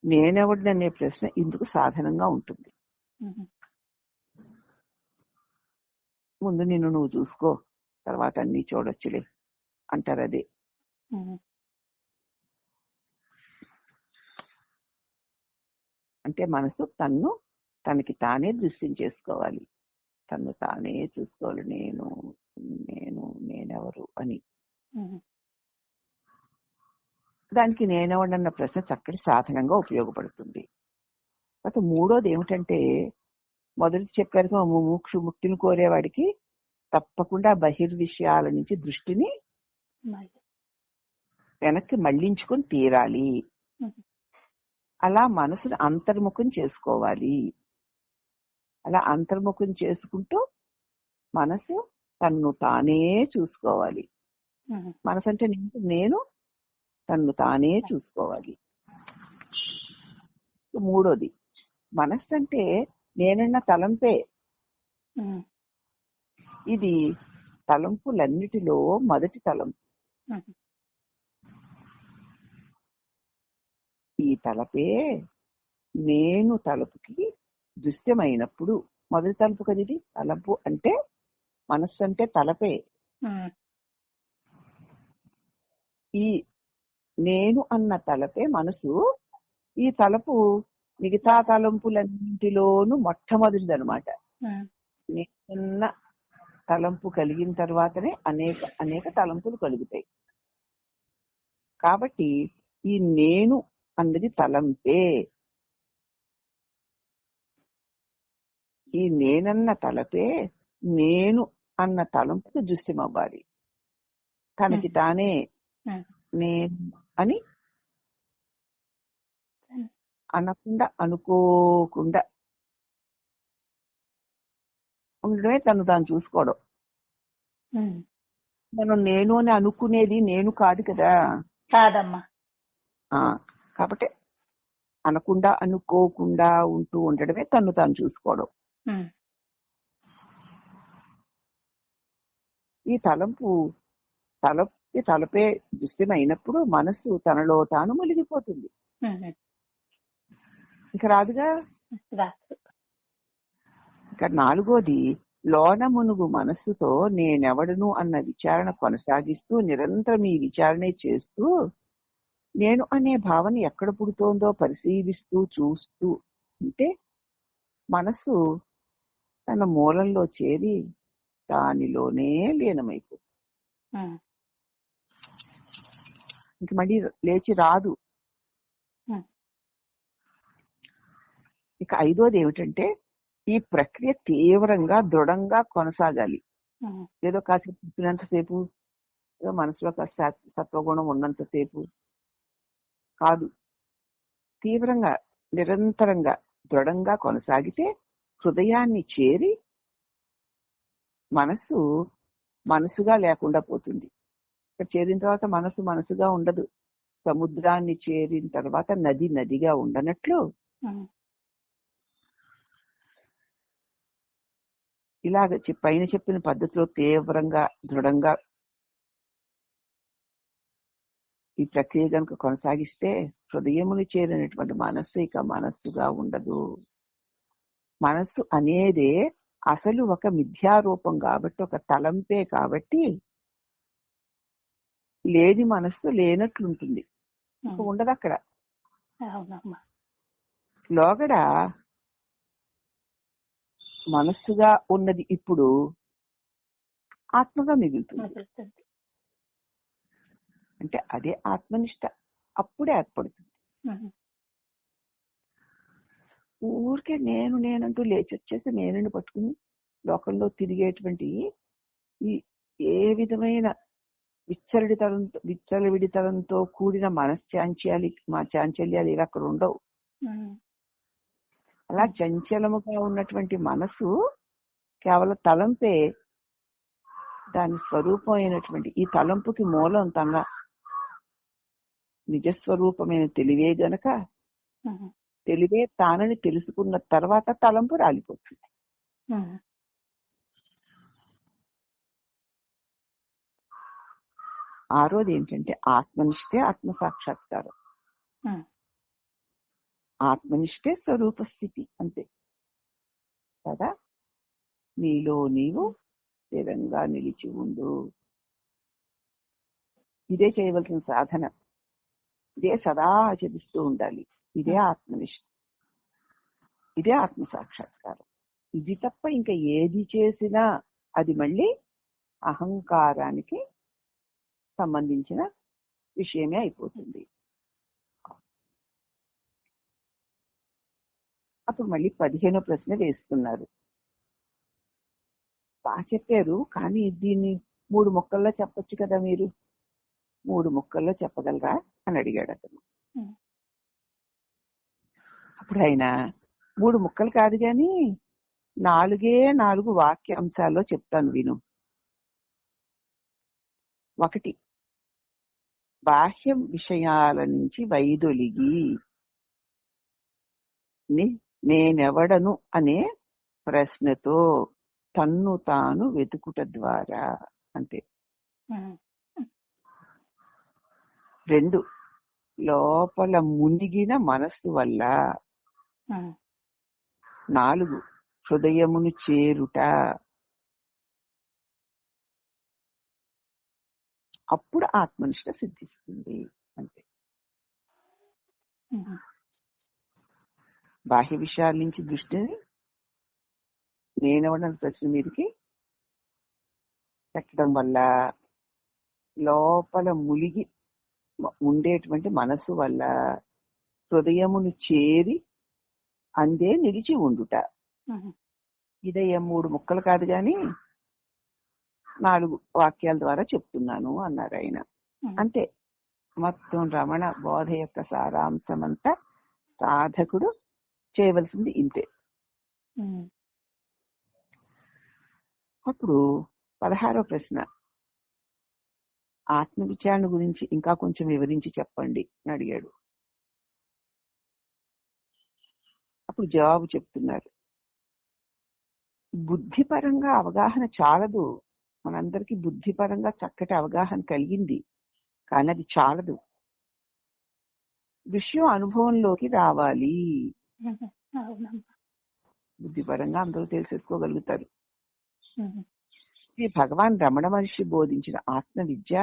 నేనెవడిననే ప్రశ్న ఇందుకు సాధనంగా ఉంటుంది. ముందు నిన్ను నువ్వు చూసుకో, తర్వాత అన్ని చూడొచ్చులే అంటారు. అదే అంటే మనసు తనకి తానే దృశ్యం చేసుకోవాలి, తను తానే చూసుకోవాలి. నేనెవరు అని. దానికి నేనెవడన్న ప్రశ్న చక్కటి సాధనంగా ఉపయోగపడుతుంది. అయితే మూడోది ఏమిటంటే, మొదటి చెప్పారు, ముక్తిని కోరేవాడికి తప్పకుండా బహిర్విషయాల నుంచి దృష్టిని వెనక్కి మళ్లించుకొని తీరాలి. అలా మనసును అంతర్ముఖం చేసుకోవాలి. అలా అంతర్ముఖం చేసుకుంటూ మనసు తన్ను తానే చూసుకోవాలి. మనసు అంటే నేను తన్ను తానే చూసుకోవాలి. మూడోది, మనస్సు అంటే నేనన్న తలంపే. ఇది తలంపులన్నిటిలో మొదటి తలంపు. ఈ తలపే నేను తలుపుకి దృశ్యమైనప్పుడు మొదటి తలుపు కదా ఇది. తలంపు అంటే మనస్సు అంటే తలపే. ఈ నేను అన్న తలపే మనసు. ఈ తలపు మిగతా తలంపులన్నింటిలోనూ మొట్టమొదటిది అనమాట. నేనున్న తలంపు కలిగిన తర్వాతనే అనేక తలంపులు కలుగుతాయి. కాబట్టి ఈ నేను అన్నది తలంపే. ఈ నేనన్న తలపే నేను అన్న తలంపుకి దృశ్యం అవ్వాలి. తనకి తానే నేను అని అనకుండా అనుకోకుండా ఉండడమే తను తాను చూసుకోవడం. మనం నేను అని అనుకునేది నేను కాదు కదా. కాదమ్మా. కాబట్టి అనకుండా అనుకోకుండా ఉంటూ ఉండడమే తను తాను చూసుకోవడం. ఈ తలపే దృశ్యం అయినప్పుడు మనసు తనలో తాను మునిగిపోతుంది. ఇక రాదుగా రాసు. ఇక నాలుగోది, లోన మునుగు మనస్సుతో నేనెవడను అన్న విచారణ కొనసాగిస్తూ నిరంతరం ఈ విచారణే చేస్తూ నేను అనే భావన ఎక్కడ పుడుతోందో పరిశీలిస్తూ చూస్తూ ఉంటే మనస్సు తన మూలంలో చేరి దానిలోనే లీనమైపోతుంది. ఇంక మళ్ళీ లేచి రాదు. ఇక ఐదోది ఏమిటంటే ఈ ప్రక్రియ తీవ్రంగా దృఢంగా కొనసాగాలి. ఏదో కాసేపు పుట్టినంతసేపు, ఏదో మనసులో కాస్త సత్వగుణం ఉన్నంతసేపు కాదు. తీవ్రంగా నిరంతరంగా దృఢంగా కొనసాగితే హృదయాన్ని చేరి మనస్సు మనసుగా లేకుండా పోతుంది. ఇక్కడ చేరిన తర్వాత మనసు మనసుగా ఉండదు. సముద్రాన్ని చేరిన తర్వాత నది నదిగా ఉండనట్లు ఇలాగ పైన చెప్పిన పద్ధతిలో తీవ్రంగా దృఢంగా ఈ ప్రక్రియ కనుక కొనసాగిస్తే హృదయముని చేరినటువంటి మనస్సు ఇక మనస్సుగా ఉండదు. మనస్సు అనేదే అసలు ఒక మిథ్యారూపం కాబట్టి, ఒక తలంపే కాబట్టి లేని మనస్సు లేనట్లుంటుంది, ఉండదు అక్కడ. లోగడ మనస్సుగా ఉన్నది ఇప్పుడు ఆత్మగా మిగులుతుంది. అంటే అదే ఆత్మనిష్ట అప్పుడే ఏర్పడుతుంది. ఊరికే నేను నేనంటూ లేచి వచ్చేసి నేనని పట్టుకుని లోకంలో తిరిగేటువంటి ఈ ఏ విధమైన విచ్చలవిడితనంతో కూడిన చాంచల్యాలు ఇవి అక్కడ ఉండవు. అలా చంచలముగా ఉన్నటువంటి మనసు కేవలం తలంపే. దాని స్వరూపం అయినటువంటి ఈ తలంపుకి మూలం తన నిజస్వరూపమైన తెలివే గనక తెలివే తానని తెలుసుకున్న తర్వాత తలంపు రాలిపోతుంది. ఆరోది ఏంటంటే ఆత్మనిష్టే ఆత్మ సాక్షాత్కారం, ఆత్మనిష్టే స్వరూప స్థితి. అంతే కదా. నీలో నీవు స్థిరంగా నిలిచి ఉండు. ఇదే చేయవలసిన సాధన. ఇదే సదా ఆచరిస్తూ ఉండాలి. ఇదే ఆత్మనిష్ట, ఇదే ఆత్మ సాక్షాత్కారం. ఇది తప్ప ఇంకా ఏది చేసినా అది మళ్ళీ అహంకారానికి సంబంధించిన విషయమే అయిపోతుంది. అప్పుడు మళ్ళీ 15వ ప్రశ్న వేస్తున్నారు. బాగా చెప్పారు, కానీ దీన్ని 3 ముక్కల్లో చెప్పొచ్చు కదా, మీరు 3 ముక్కల్లో చెప్పగలరా అని అడిగాడు అతను. అప్పుడు ఆయన 3 ముక్కలు కాదు గాని 4 వాక్య అంశాల్లో చెప్తాను విను. 1, బాహ్య విషయాల నుంచి వైదొలిగి నేనెవడను అనే ప్రశ్నతో తన్ను తాను వెతుకుట ద్వారా. అంతే. 2, లోపల మునిగిన మనస్సు వల్ల. 4, హృదయమును చేరుట. అప్పుడు ఆత్మనిష్ట సిద్ధిస్తుంది. అంతే. బాహ్య విషయాల నుంచి దృష్టిని నేనెవడని ప్రశ్న మీదకి పెట్టడం వల్ల, లోపల ములిగి ఉండేటువంటి మనసు వల్ల హృదయమును చేరి అందే నిలిచి ఉండుట. ఇదయ్యే 3 ముక్కలు కాదు గాని 4 వాక్యాల ద్వారా చెప్తున్నాను అన్నారు ఆయన. అంతే. మొత్తం రమణ బోధ యొక్క సారాంశమంతా సాధకుడు చేయవలసింది ఇంతే. అప్పుడు 16వ ప్రశ్న, ఆత్మవిచారణ గురించి ఇంకా కొంచెం వివరించి చెప్పండి అని అడిగాడు. అప్పుడు జవాబు చెప్తున్నారు. బుద్ధిపరంగా అవగాహన చాలదు. మనందరికీ బుద్ధిపరంగా చక్కటి అవగాహన కలిగింది, కానీ అది చాలదు. విషయం అనుభవంలోకి రావాలి. అవునమ్మా. బుద్ధిపరంగా అందరూ తెలిసేసుకోగలుగుతారు. ఉమ్. శ్రీ భగవాన్ రమణ మహర్షి బోధించిన ఆత్మ విద్య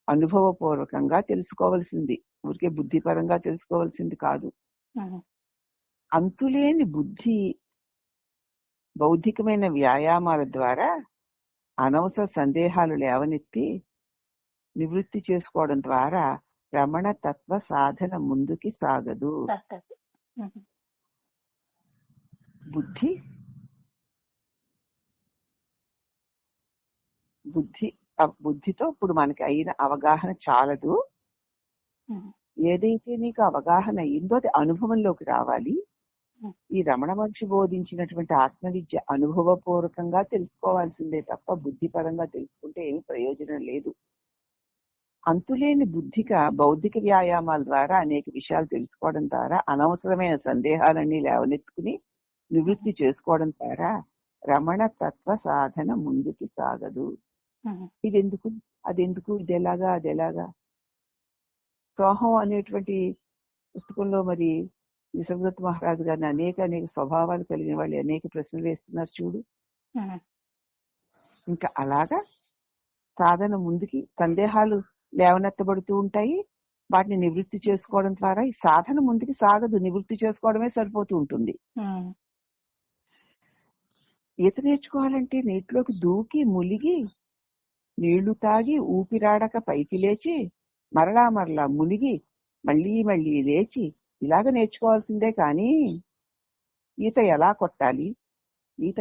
అనుభవపూర్వకంగా తెలుసుకోవలసింది, ఊరికే బుద్ధిపరంగా తెలుసుకోవాల్సింది కాదు. ఉమ్. అంతులేని బౌద్ధికమైన వ్యాయామాల ద్వారా అనవసర సందేహాలు లేవనెత్తి నివృత్తి చేసుకోవడం ద్వారా రమణ తత్వ సాధన ముందుకి సాగదు. చక్కగా. ఉమ్. బుద్ధితో ఇప్పుడు మనకి అయిన అవగాహన చాలదు. ఉమ్. ఏదైతే నీకు అవగాహన అయిందో అది అనుభవంలోకి రావాలి. ఈ రమణ మహర్షి బోధించినటువంటి ఆత్మవిద్య అనుభవపూర్వకంగా తెలుసుకోవాల్సిందే తప్ప బుద్ధిపరంగా తెలుసుకుంటే ఏమి ప్రయోజనం లేదు. అంతులేని బౌద్ధిక వ్యాయామాల ద్వారా అనేక విషయాలు తెలుసుకోవడం ద్వారా అనవసరమైన సందేహాలన్నీ లేవనెత్తుకుని నివృత్తి చేసుకోవడం ద్వారా రమణ తత్వ సాధన ముందుకి సాగదు. ఇదెందుకు, అదెందుకు, అదెలాగా సోహం అనేటువంటి పుస్తకంలో మరి నిసర్గదత్ మహారాజు గారిని అనేక స్వభావాలు కలిగిన వాళ్ళు అనేక ప్రశ్నలు వేస్తున్నారు చూడు. ఇంకా అలాగా సాధన ముందుకి సందేహాలు లేవనెత్తబడుతూ ఉంటాయి. వాటిని నివృత్తి చేసుకోవడం ద్వారా ఈ సాధన ముందుకి సాగదు, నివృత్తి చేసుకోవడమే సరిపోతూ ఉంటుంది. ఈత నేర్చుకోవాలంటే నీటిలోకి దూకి మునిగి నీళ్లు తాగి ఊపిరాడక పైకి లేచి మరలా మునిగి మళ్ళీ లేచి ఇలాగ నేర్చుకోవాల్సిందే. కానీ ఈత ఎలా కొట్టాలి, ఈత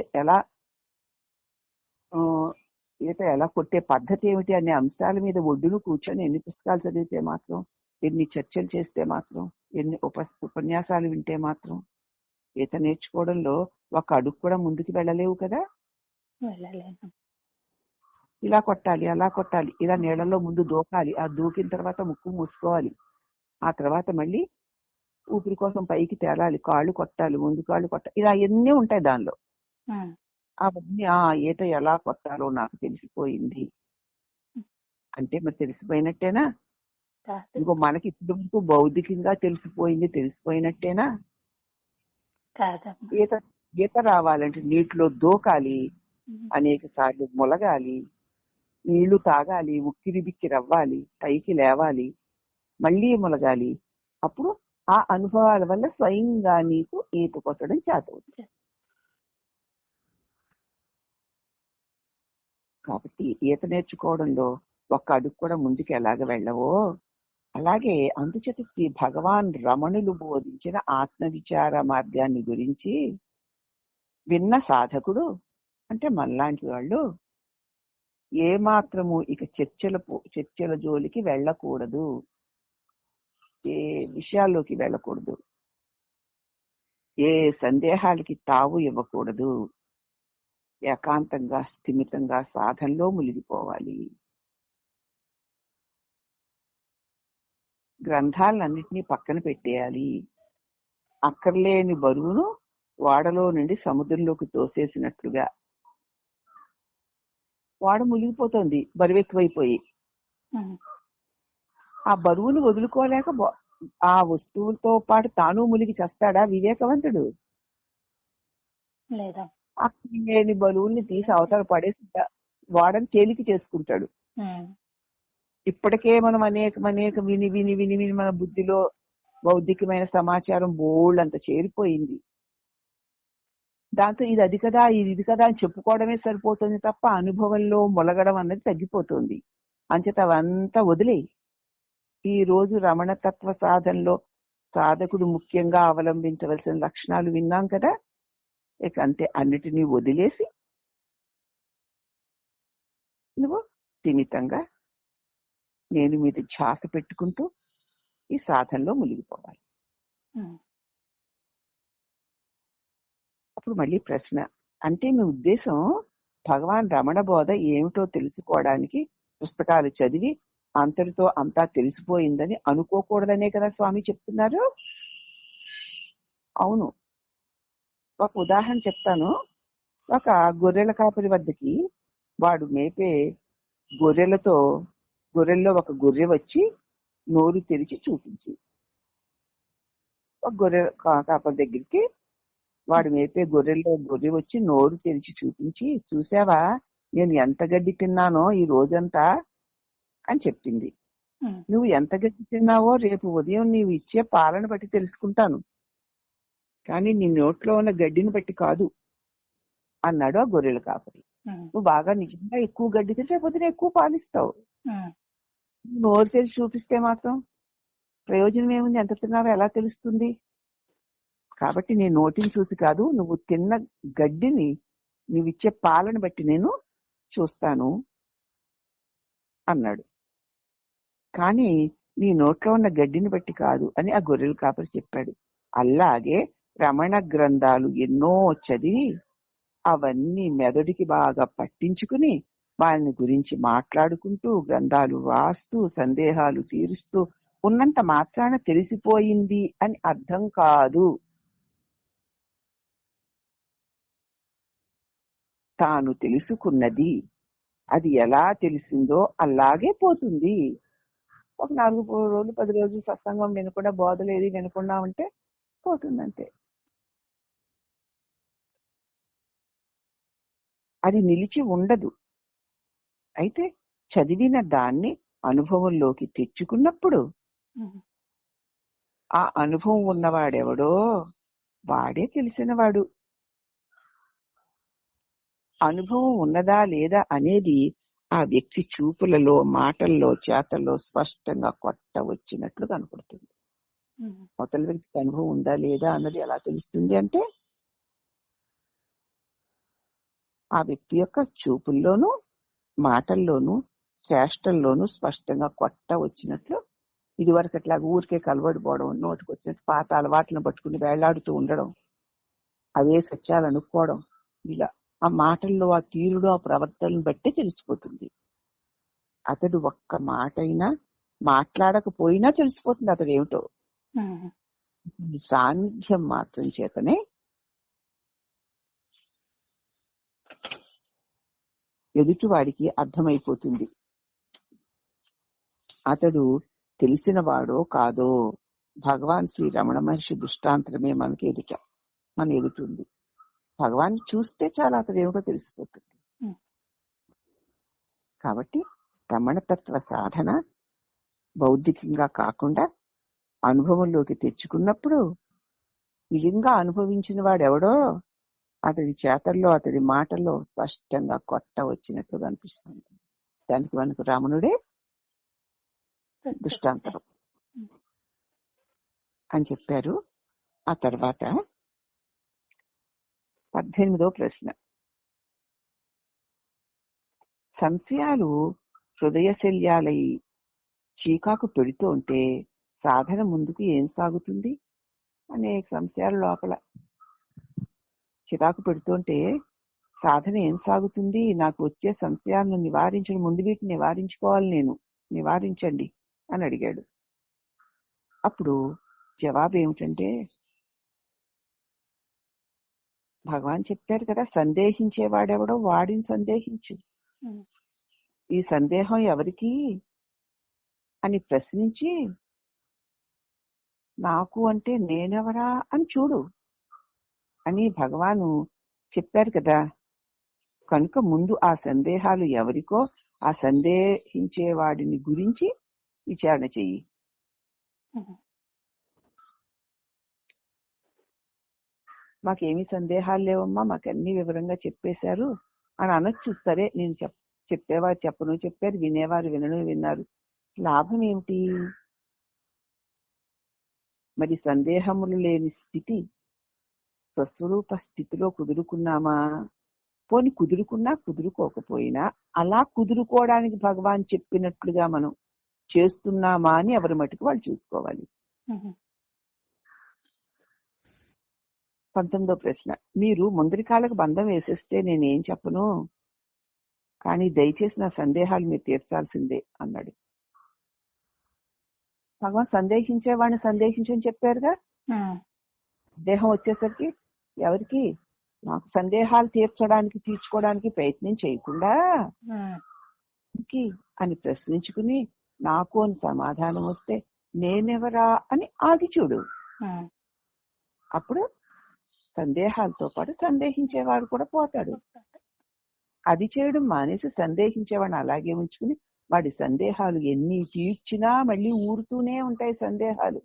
ఎలా కొట్టే పద్ధతి ఏమిటి అనే అంశాల మీద ఒడ్డును కూర్చొని ఎన్ని పుస్తకాలు చదివితే మాత్రం, ఎన్ని చర్చలు చేస్తే మాత్రం, ఎన్ని ఉపన్యాసాలు వింటే మాత్రం ఈత నేర్చుకోవడంలో ఒక అడుగు కూడా ముందుకు వెళ్ళలేవు కదా. ఇలా కొట్టాలి, అలా కొట్టాలి, ఇలా నీళ్ళలో ముందు దూకాలి, ఆ దూకిన తర్వాత ముక్కు మూసుకోవాలి, ఆ తర్వాత మళ్ళీ ఊపిరి కోసం పైకి తేలాలి, కాళ్ళు కొట్టాలి, ముందు కాళ్ళు కొట్టాలి, ఇలా ఎన్ని ఉంటాయి దానిలో. అవన్నీ ఈత ఎలా కొట్టాలో నాకు తెలిసిపోయింది అంటే మరి తెలిసిపోయినట్టేనా? ఇంకో మనకి ఇప్పుడు బౌద్ధికంగా తెలిసిపోయినట్టేనా? ఈత రావాలంటే నీటిలో దూకాలి, అనేక సార్లు ములగాలి, నీళ్లు తాగాలి, ఉక్కిరి బిక్కిరి అవ్వాలి, పైకి లేవాలి, మళ్ళీ ములగాలి. అప్పుడు ఆ అనుభవాల వల్ల స్వయంగా నీకు ఈత కొట్టడం చేతవుతుంది. కాబట్టి ఈత నేర్చుకోవడంలో ఒక్క అడుగు కూడా ముందుకు ఎలాగ వెళ్ళవో అలాగే అందుచేత శ్రీ భగవాన్ రమణులు బోధించిన ఆత్మవిచార మార్గాన్ని గురించి విన్న సాధకుడు అంటే మనలాంటి వాళ్ళు ఏమాత్రము ఇక చర్చల జోలికి వెళ్ళకూడదు, ఏ విషయాల్లోకి వెళ్ళకూడదు, ఏ సందేహాలకి తావు ఇవ్వకూడదు, ఏకాంతంగా స్థిమితంగా సాధనలో మునిగిపోవాలి. గ్రంథాలన్నింటినీ పక్కన పెట్టేయాలి. అక్కర్లేని బరువును వాడలో నుండి సముద్రంలోకి తోసేసినట్లుగా వాడ మునిగిపోతుంది బరువు ఎక్కువైపోయి. ఆ బరువును వదులుకోలేక ఆ వస్తువులతో పాటు తాను మునిగి చేస్తాడా వివేకవంతుడు? అక్కర్లేని బరువుల్ని తీసి అవతల పడేసి వాడని తేలిక చేసుకుంటాడు. ఇప్పటికే మనం అనేక విని విని విని విని మన బుద్ధిలో బౌద్ధికమైన సమాచారం బోల్డ్ అంత చేరిపోయింది. దాంతో ఇది కదా ఇది కదా అని చెప్పుకోవడమే సరిపోతుంది తప్ప అనుభవంలో మొలగడం అన్నది తగ్గిపోతుంది. అంచేత అవంతా వదిలేయి. ఈ రోజు రమణతత్వ సాధనలో సాధకుడు ముఖ్యంగా అవలంబించవలసిన లక్షణాలు విన్నాం కదా. ఇక అంతే, అన్నిటినీ వదిలేసి నువ్వు స్థిమితంగా నేను మీద ధ్యాస పెట్టుకుంటూ ఈ సాధనలో మునిగిపోవాలి. అప్పుడు మళ్ళీ ప్రశ్న, అంటే మీ ఉద్దేశం భగవాన్ రమణ బోధ ఏమిటో తెలుసుకోవడానికి పుస్తకాలు చదివి అంతటితో అంతా తెలిసిపోయిందని అనుకోకూడదనే కదా స్వామి చెప్తున్నారు? అవును. ఒక ఉదాహరణ చెప్తాను. ఒక గొర్రెల కాపరి వద్దకి వాడు మేపే గొర్రెల్లో ఒక గొర్రె వచ్చి నోరు తెరిచి చూపించి ఒక గొర్రె కాపరి దగ్గరికి వాడు మేపే గొర్రెల్లో గొర్రె వచ్చి నోరు తెరిచి చూపించి, చూసావా నేను ఎంత గడ్డి తిన్నానో ఈ రోజంతా అని చెప్పింది. నువ్వు ఎంత గడ్డి తిన్నావో రేపు ఉదయం నీవు ఇచ్చే పాలను బట్టి తెలుసుకుంటాను, కానీ నీ నోట్లో ఉన్న గడ్డిని బట్టి కాదు అన్నాడు ఆ గొర్రెల కాపరి. నువ్వు బాగా నిజంగా ఎక్కువ గడ్డి తింటే రేపు పొద్దున ఎక్కువ పాలిస్తావు. నోరు తెరిచి చూపిస్తే మాత్రం ప్రయోజనం ఏముంది? ఎంత తిన్నావో ఎలా తెలుస్తుంది? కాబట్టి నీ నోటిని చూసి కాదు, నువ్వు తిన్న గడ్డిని, నీవిచ్చే పాలను బట్టి నేను చూస్తాను అన్నాడు. కానీ నీ నోట్లో ఉన్న గడ్డిని బట్టి కాదు అని ఆ గొర్రెల కాపరి చెప్పాడు. అలాగే రమణ గ్రంథాలు ఎన్నో చదివి అవన్నీ మెదడుకి బాగా పట్టించుకుని వాళ్ళని గురించి మాట్లాడుకుంటూ గ్రంథాలు రాస్తూ సందేహాలు తీరుస్తూ ఉన్నంత మాత్రాన తెలిసిపోయింది అని అర్థం కాదు. తాను తెలుసుకున్నది అది ఎలా తెలిసిందో అలాగే పోతుంది. ఒక 4 రోజులు 10 రోజులు సత్సంగం వినకుండా, బోధలేది వినకుండా ఉంటే పోతుందంతే. అది నిలిచి ఉండదు. అయితే చదివిన దాన్ని అనుభవంలోకి తెచ్చుకున్నప్పుడు ఆ అనుభవం ఉన్నవాడెవడో వాడే తెలిసినవాడు. అనుభవం ఉన్నదా లేదా అనేది ఆ వ్యక్తి చూపులలో, మాటల్లో, చేతల్లో స్పష్టంగా కొట్ట వచ్చినట్లు కనపడుతుంది. అవతల వ్యక్తికి అనుభవం ఉందా లేదా అన్నది ఎలా తెలుస్తుంది అంటే ఆ వ్యక్తి యొక్క చూపుల్లోనూ, మాటల్లోనూ, చేష్టల్లోనూ స్పష్టంగా కొట్ట వచ్చినట్లు. ఇది వరకు అట్లాగా ఊరికే కలవడిపోవడం, నోటికి వచ్చినట్టు పాత అలవాట్లను పట్టుకుని వేళ్లాడుతూ ఉండడం, అవే సత్యాలు అనుకోవడం, ఇలా ఆ మాటల్లో ఆ తీరుడు, ఆ ప్రవర్తనను బట్టే తెలిసిపోతుంది. అతడు ఒక్క మాట అయినా మాట్లాడకపోయినా తెలిసిపోతుంది అతడు ఏమిటో. ఈ సాన్నిధ్యం మాత్రం చేతనే ఎదుటివాడికి అర్థమైపోతుంది అతడు తెలిసిన వాడో కాదో. భగవాన్ శ్రీ రమణ మహర్షి దృష్టాంతరమే మనకి మన ఎదుటుంది. భగవాన్ చూస్తే చాలా అతడు ఏమిటో తెలిసిపోతుంది. కాబట్టి రమణతత్వ సాధన బౌద్ధికంగా కాకుండా అనుభవంలోకి తెచ్చుకున్నప్పుడు నిజంగా అనుభవించిన వాడెవడో అతడి చేతల్లో, అతడి మాటల్లో స్పష్టంగా కొట్ట వచ్చినట్లు అనిపిస్తుంది. దానికి మనకు రామునుడే దృష్టాంతరం అని చెప్పారు. ఆ తర్వాత 18వ ప్రశ్న. సంశయాలు హృదయశల్యాలై చీకాకు పెడుతూ ఉంటే సాధన ముందుకు ఏం సాగుతుంది? అనేక సంశయాలు లోపల చిరాకు పెడుతుంటే సాధన ఏం సాగుతుంది? నాకు వచ్చే సంశయాలను నివారించడం, ముందు వీటిని నివారించుకోవాలి, నేను నివారించండి అని అడిగాడు. అప్పుడు జవాబు ఏమిటంటే భగవాన్ చెప్పారు కదా, సందేహించేవాడెవడో వాడిని సందేహించు. ఈ సందేహం ఎవరికి అని ప్రశ్నించి నాకు అంటే నేనెవరా అని చూడు అని భగవాను చెప్పారు కదా. కనుక ముందు ఆ సందేహాలు ఎవరికో ఆ సందేహించేవాడిని గురించి విచారణ చెయ్యి. మాకేమీ సందేహాలు లేవమ్మా, మాకన్నీ వివరంగా చెప్పేశారు అని అనొచ్చు. సరే, నేను చెప్పేవారు చెప్పను చెప్పారు, వినేవారు వినను విన్నారు. లాభం ఏమిటి? మరి సందేహములు లేని స్థితి స్వస్వరూప స్థితిలో కుదురుకున్నామా? పోని కుదురుకున్నా కుదురుకోకపోయినా అలా కుదురుకోవడానికి భగవాన్ చెప్పినట్లుగా మనం చేస్తున్నామా అని ఎవరి మటుకు వాళ్ళు చూసుకోవాలి. 19వ ప్రశ్న. మీరు ముందరికాలకు బంధం వేసేస్తే నేనేం చెప్పను, కానీ దయచేసి నా సందేహాలు మీరు తీర్చాల్సిందే అన్నాడు. భగవాన్ సందేహించేవాడిని సందేహించని చెప్పారుగా. సందేహం వచ్చేసరికి ఎవరికి? నాకు సందేహాలు తీర్చుకోవడానికి ప్రయత్నం చేయకుండా అని ప్రశ్నించుకుని నాకు అని సమాధానం వస్తే నేనెవరా అని ఆగి చూడు. అప్పుడు సందేహాలతో పాటు సందేహించేవాడు కూడా పోతాడు. అది చేయడం మానేసి సందేహించేవాడిని అలాగే ఉంచుకుని వాడి సందేహాలు ఎన్ని తీర్చినా మళ్ళీ ఊరుతూనే ఉంటాయి సందేహాలు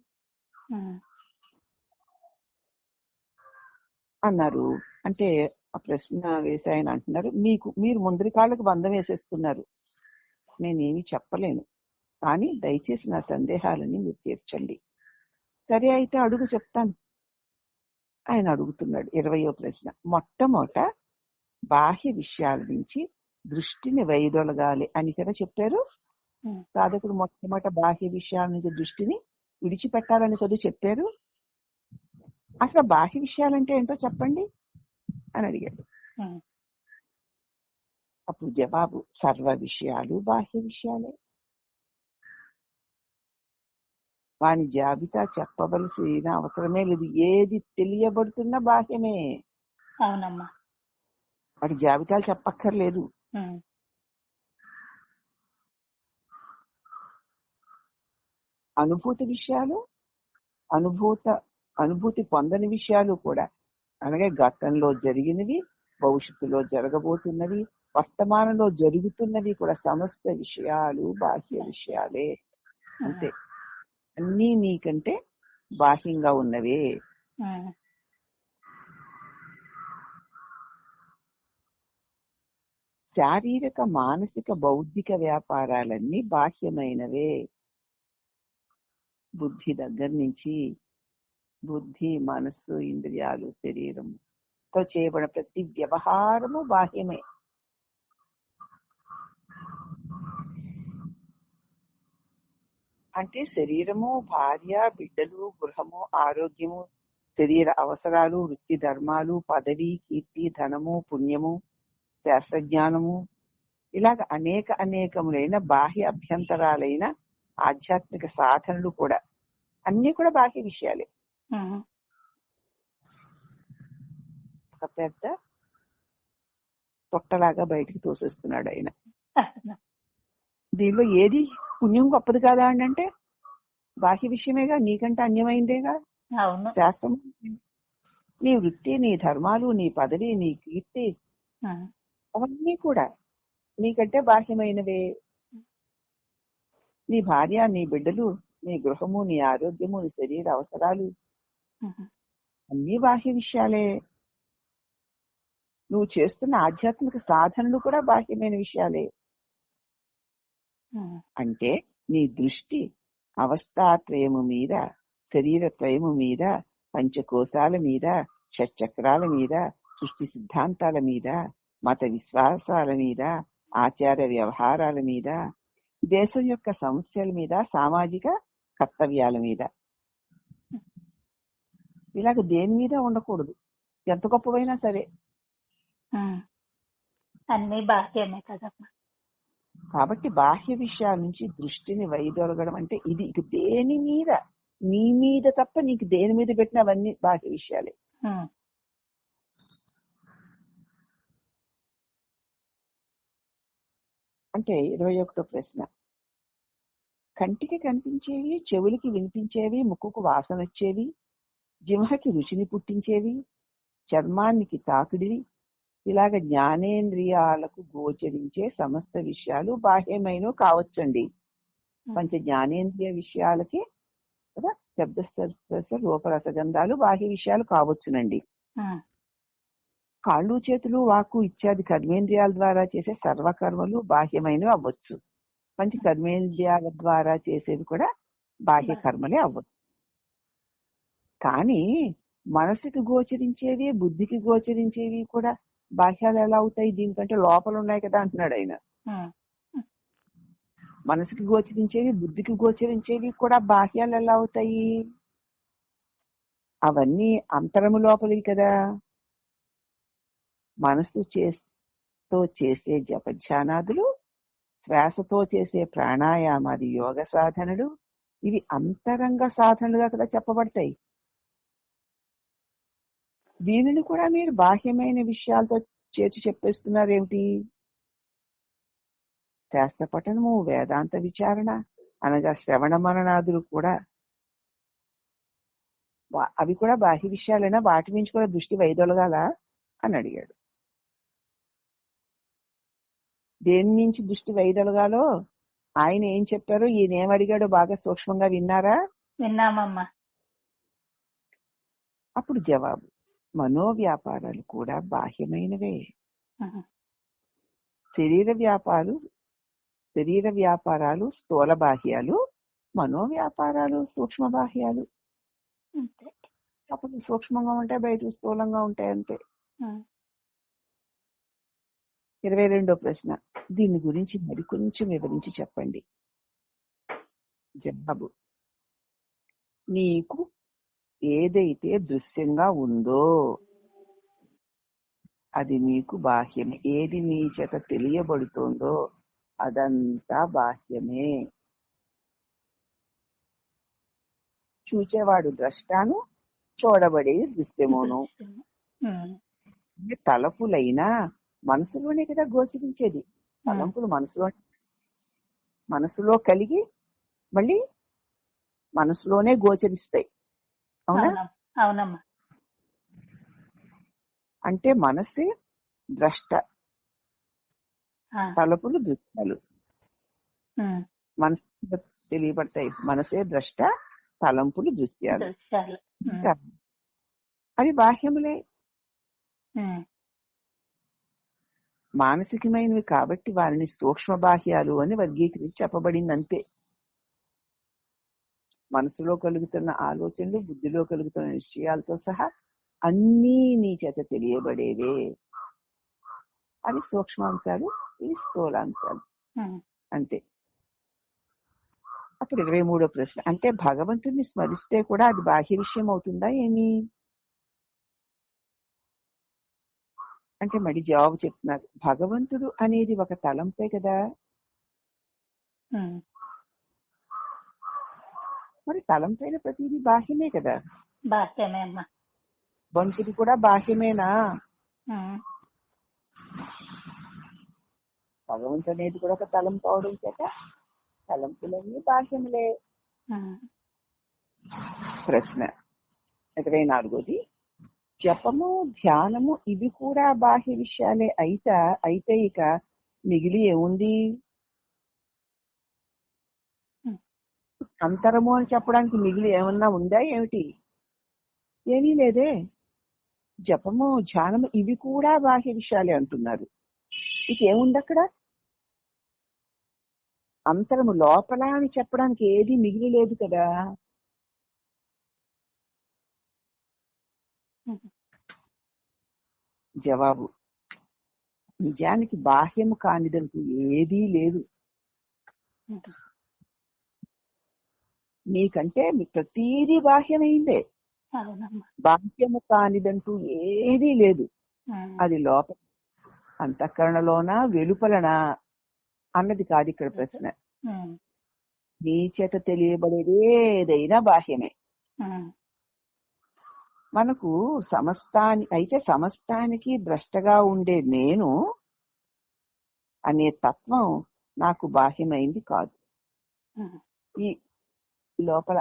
అన్నారు. అంటే ఆ ప్రశ్న వేసి ఆయన అంటున్నారు, మీరు ముందరి కాళ్ళకు బంధం వేసేస్తున్నారు, నేనేమి చెప్పలేను, కానీ దయచేసి నా సందేహాలని మీరు తీర్చండి. సరే అయితే అడుగు, చెప్తాను. ఆయన అడుగుతున్నాడు 20వ ప్రశ్న. మొట్టమొదట బాహ్య విషయాల నుంచి దృష్టిని వైదొలగాలి అని కదా చెప్పారు. సాధకుడు మొట్టమొదట బాహ్య విషయాల నుంచి దృష్టిని విడిచిపెట్టాలని కదా చెప్పారు. అసలు బాహ్య విషయాలంటే ఏంటో చెప్పండి అని అడిగాడు. అప్పుడు జవాబు, సర్వ విషయాలు బాహ్య విషయాలే. వాని జాబితా చెప్పవలసిన అవసరమే లేదు. ఏది తెలియబడుతున్నా బాహ్యమే. అవునమ్మా. వాటి జాబితాలు చెప్పక్కర్లేదు. అనుభూతి విషయాలు, అనుభూతి పొందని విషయాలు కూడా, అనగా గతంలో జరిగినవి, భవిష్యత్తులో జరగబోతున్నవి, వర్తమానంలో జరుగుతున్నవి కూడా సమస్త విషయాలు బాహ్య విషయాలే. అంతే, అన్నీ నీకంటే బాహ్యంగా ఉన్నవే. శారీరక, మానసిక, బౌద్ధిక వ్యాపారాలన్నీ బాహ్యమైనవే. బుద్ధి దగ్గర నుంచి, బుద్ధి, మనస్సు, ఇంద్రియాలు, శరీరంతో చేయబడిన ప్రతి వ్యవహారము బాహ్యమే. అంటే శరీరము, భార్య, బిడ్డలు, గృహము, ఆరోగ్యము, శరీర అవసరాలు, వృత్తి ధర్మాలు, పదవి, కీర్తి, ధనము, పుణ్యము, శాస్త్రజ్ఞానము, ఇలాగ అనేకములైన బాహ్య అభ్యంతరాలైన ఆధ్యాత్మిక సాధనలు కూడా అన్ని కూడా బాహ్య విషయాలే. ఒక పెద్ద తొట్టలాగా బయటికి తోసేస్తున్నాడు ఆయన. దీనిలో ఏది పుణ్యం గొప్పది కాదా అని అంటే బాహ్య విషయమేగా, నీకంటే అన్యమైందేగా. శాస్త్రం, నీ వృత్తి, నీ ధర్మాలు, నీ పదవి, నీ కీర్తి, అవన్నీ కూడా నీకంటే బాహ్యమైనవే. నీ భార్య, నీ బిడ్డలు, నీ గృహము, నీ ఆరోగ్యము, నీ శరీర అవసరాలు అన్ని బాహ్య విషయాలే. నువ్వు చేస్తున్న ఆధ్యాత్మిక సాధనలు కూడా బాహ్యమైన విషయాలే. అంటే నీ దృష్టి అవస్థాత్రయము మీద, శరీరత్రయము మీద, పంచకోశాల మీద, షట్చక్రాల మీద, సృష్టి సిద్ధాంతాల మీద, మత విశ్వాసాల మీద, ఆచార వ్యవహారాల మీద, దేశం యొక్క సమస్యల మీద, సామాజిక కర్తవ్యాల మీద, ఇలాగ దేని మీద ఉండకూడదు. ఎంత గొప్పవైనా సరే అన్ని బాహ్యమే కదమ్మా. కాబట్టి బాహ్య విషయాల నుంచి దృష్టిని వైదొలగడం అంటే ఇది. ఇక దేని మీద, నీ మీద తప్ప నీకు దేని మీద పెట్టిన అవన్నీ బాహ్య విషయాలే. అంటే 21వ ప్రశ్న. కంటికి కనిపించేవి, చెవులకి వినిపించేవి, ముక్కుకు వాసన వచ్చేవి, జిహ్వకి రుచిని పుట్టించేవి, చర్మానికి తాకిడివి, ఇలాగ జ్ఞానేంద్రియాలకు గోచరించే సమస్త విషయాలు బాహ్యమైన కావచ్చండి. పంచ జ్ఞానేంద్రియ విషయాలకి కదా శబ్ద స్పర్శ రూపరసగంధాలు బాహ్య విషయాలు కావచ్చునండి. కాళ్ళు, చేతులు, వాక్కు ఇత్యాది కర్మేంద్రియాల ద్వారా చేసే సర్వకర్మలు బాహ్యమైనవి అవ్వచ్చు. పంచ కర్మేంద్రియాల ద్వారా చేసేవి కూడా బాహ్య కర్మలే అవ్వచ్చు. కానీ మనసుకి గోచరించేవి, బుద్ధికి గోచరించేవి కూడా బాహ్యాలు ఎలా అవుతాయి? దీనికంటే లోపల ఉన్నాయి కదా అంటున్నాడు ఆయన. మనసుకి గోచరించేవి, బుద్ధికి గోచరించేవి కూడా బాహ్యాలు ఎలా అవుతాయి? అవన్నీ అంతరము లోపలివి కదా. మనసుతో చేసే జపధ్యానాదులు, శ్వాసతో చేసే ప్రాణాయామాది యోగ సాధనలు, ఇవి అంతరంగ సాధనలుగా కదా చెప్పబడతాయి. దీనిని కూడా మీరు బాహ్యమైన విషయాలతో చేర్చి చెప్పేస్తున్నారేమిటి? శాస్త్ర పఠనము, వేదాంత విచారణ అనగా శ్రవణ మననాదులు కూడా అవి కూడా బాహ్య విషయాలైనా వాటి నుంచి కూడా దృష్టి వైదొలగాల అని అడిగాడు. దేని నుంచి దృష్టి వైదొలగాలో ఆయన ఏం చెప్పారో ఈయన ఏం అడిగాడో బాగా సూక్ష్మంగా విన్నారా? విన్నామమ్మా. అప్పుడు జవాబు, మనోవ్యాపారాలు కూడా బాహ్యమైనవే. శరీర వ్యాపారాలు స్థూల బాహ్యాలు, మనోవ్యాపారాలు సూక్ష్మ బాహ్యాలు. అప్పుడు సూక్ష్మంగా ఉంటాయి, బయట స్థూలంగా ఉంటాయి అంతే. 22వ ప్రశ్న, దీని గురించి మరి కొంచెం వివరించి చెప్పండి. జవాబు, నీకు ఏదైతే దృశ్యంగా ఉందో అది నీకు బాహ్యమే. ఏది నీ చేత తెలియబడుతోందో అదంతా బాహ్యమే. చూచేవాడు ద్రష్టాను, చూడబడేది దృశ్యమోను. తలపులైనా మనసులోనే కదా గోచరించేది. తలంపులు మనసులో కలిగి మళ్ళీ మనసులోనే గోచరిస్తాయి. అవునా? అవునమ్మా. అంటే మనసే ద్రష్ట, తలపులు దృశ్యాలు. మనసు తెలియబడతాయి. మనసే ద్రష్ట, తలంపులు దృశ్యాలు. అవి బాహ్యములే, మానసికమైనవి కాబట్టి వారిని సూక్ష్మ బాహ్యాలు అని వర్గీకరించి చెప్పబడింది అంతే. మనసులో కలుగుతున్న ఆలోచనలు, బుద్ధిలో కలుగుతున్న నిశ్చయాలతో సహా అన్నీ నీ చేత తెలియబడేవే. అవి సూక్ష్మాంశాలు, ఇవి స్థూలాంశాలు అంతే. అప్పుడు 23వ ప్రశ్న, అంటే భగవంతుడిని స్మరిస్తే కూడా అది బాహ్య విషయం అవుతుందా ఏమి అంటే మరి జవాబు చెప్తున్నారు. భగవంతుడు అనేది ఒక తలంపే కదా. మరి తలంపైన ప్రతిదీ బాహ్యమే కదా. బాహ్యమే. భగవంతుడు కూడా బాహ్యమేనా? భగవంతుడు అనేది కూడా ఒక తలంపు అవడం చేత తలంపులన్నీ బాహ్యములే. ప్రశ్న 24ది, జపము, ధ్యానము ఇవి కూడా బాహ్య విషయాలే అయితే ఇక మిగిలి ఏముంది? అంతరము అని చెప్పడానికి మిగిలి ఏమన్నా ఉందా ఏమిటి? ఏమీ లేదే. జపము, ధ్యానము ఇవి కూడా బాహ్య విషయాలే అంటున్నారు. ఇక ఏముంది అక్కడ? అంతరము లోపల అని చెప్పడానికి ఏది మిగిలి లేదు కదా. జవాబు, నిజానికి బాహ్యము కానిదంటూ ఏదీ లేదు. నీకంటే ప్రతీదీ బాహ్యమైందే. బాహ్యము కానిదంటూ ఏదీ లేదు. అది లోపల అంతఃకరణలోనా వెలుపలనా అన్నది కాదు ఇక్కడ ప్రశ్న. నీ చేత తెలియబడేది ఏదైనా బాహ్యమే. మనకు సమస్తానికి ద్రష్టగా ఉండే నేను అనే తత్వం నాకు బాహ్యమైంది కాదు. ఈ లోపల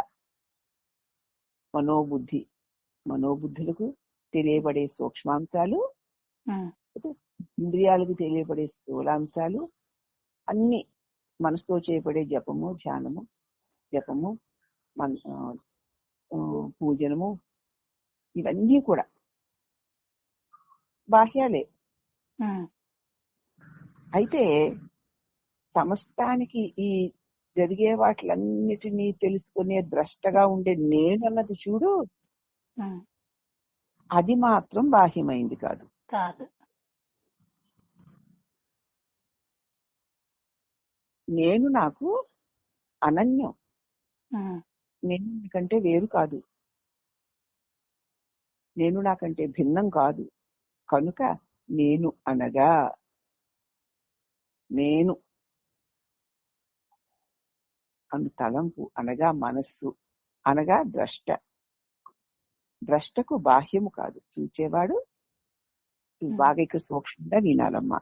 మనోబుద్ధులకు తెలియబడే సూక్ష్మాంశాలు, ఇంద్రియాలకు తెలియబడే స్థూలాంశాలు, అన్ని మనసుతో చేయబడే జపము, ధ్యానము, పూజనము, ఇవన్నీ కూడా బాహ్యాలే. అయితే సమస్తానికి ఈ జరిగే వాటిలన్నిటినీ తెలుసుకునే ద్రష్టగా ఉండే నేనన్నది చూడు, అది మాత్రం బాహ్యమైంది కాదు. నేను నాకు అనన్యం. నేను నాకంటే వేరు కాదు, నేను నాకంటే భిన్నం కాదు. కనుక నేను అనగా నేను అను తలంపు అనగా మనస్సు అనగా ద్రష్టకు బాహ్యము కాదు, చూచేవాడు. బాగా ఇక్కడ సూక్ష్మంగా వినాలమ్మా.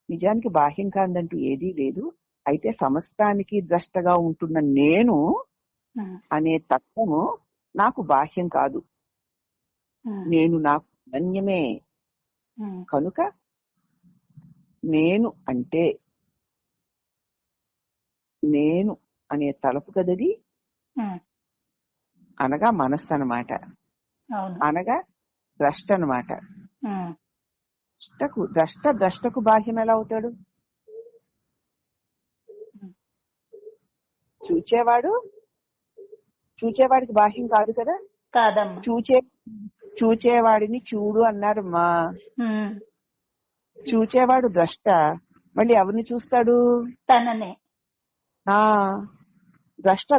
నిజానికి బాహ్యం కాదంటూ ఏదీ లేదు. అయితే సమస్తానికి ద్రష్టగా ఉంటున్న నేను అనే తత్వము నాకు బాహ్యం కాదు, నేను నాకు అనన్యమే. కనుక నేను అంటే నేను అనే తలపు కదది, అనగా మనస్సు అన్నమాట, అనగా ద్రష్ట అన్నమాట. ద్రష్టకు బాహ్యం ఎలా అవుతాడు? చూచేవాడికి బాహ్యం కాదు కదా. కాదమ్మా. చూచేవాడిని చూడు అన్నారమ్మా. చూచేవాడు ద్రష్ట, మళ్ళీ ఎవరిని చూస్తాడు? తననే.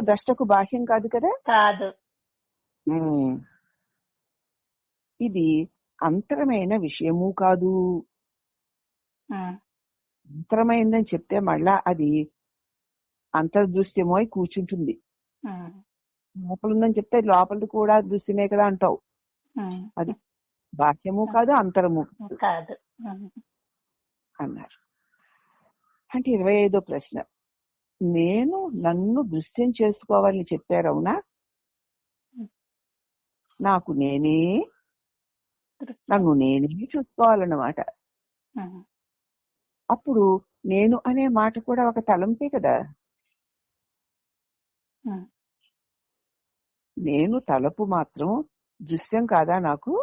ద్రష్టకు బాహ్యం కాదు కదా. కాదు. ఇది అంతరమైన విషయము కాదు. అంతరమైందని చెప్తే మళ్ళా అది అంతర్దృశ్యమో అయి కూర్చుంటుంది. లోపల ఉందని చెప్తే లోపలిది కూడా దృశ్యమే కదా అంటావు. అది బాహ్యము కాదు, అంతరము కాదు అన్నారు. అంటే 25వ ప్రశ్న, నేను నన్ను దృశ్యం చేసుకోవాలని చెప్పారు, అవునా? నాకు నన్ను నేనే చూసుకోవాలన్నమాట. అప్పుడు నేను అనే మాట కూడా ఒక తలంపే కదా. నేను తలపు మాత్రం దృశ్యం కాదా నాకు?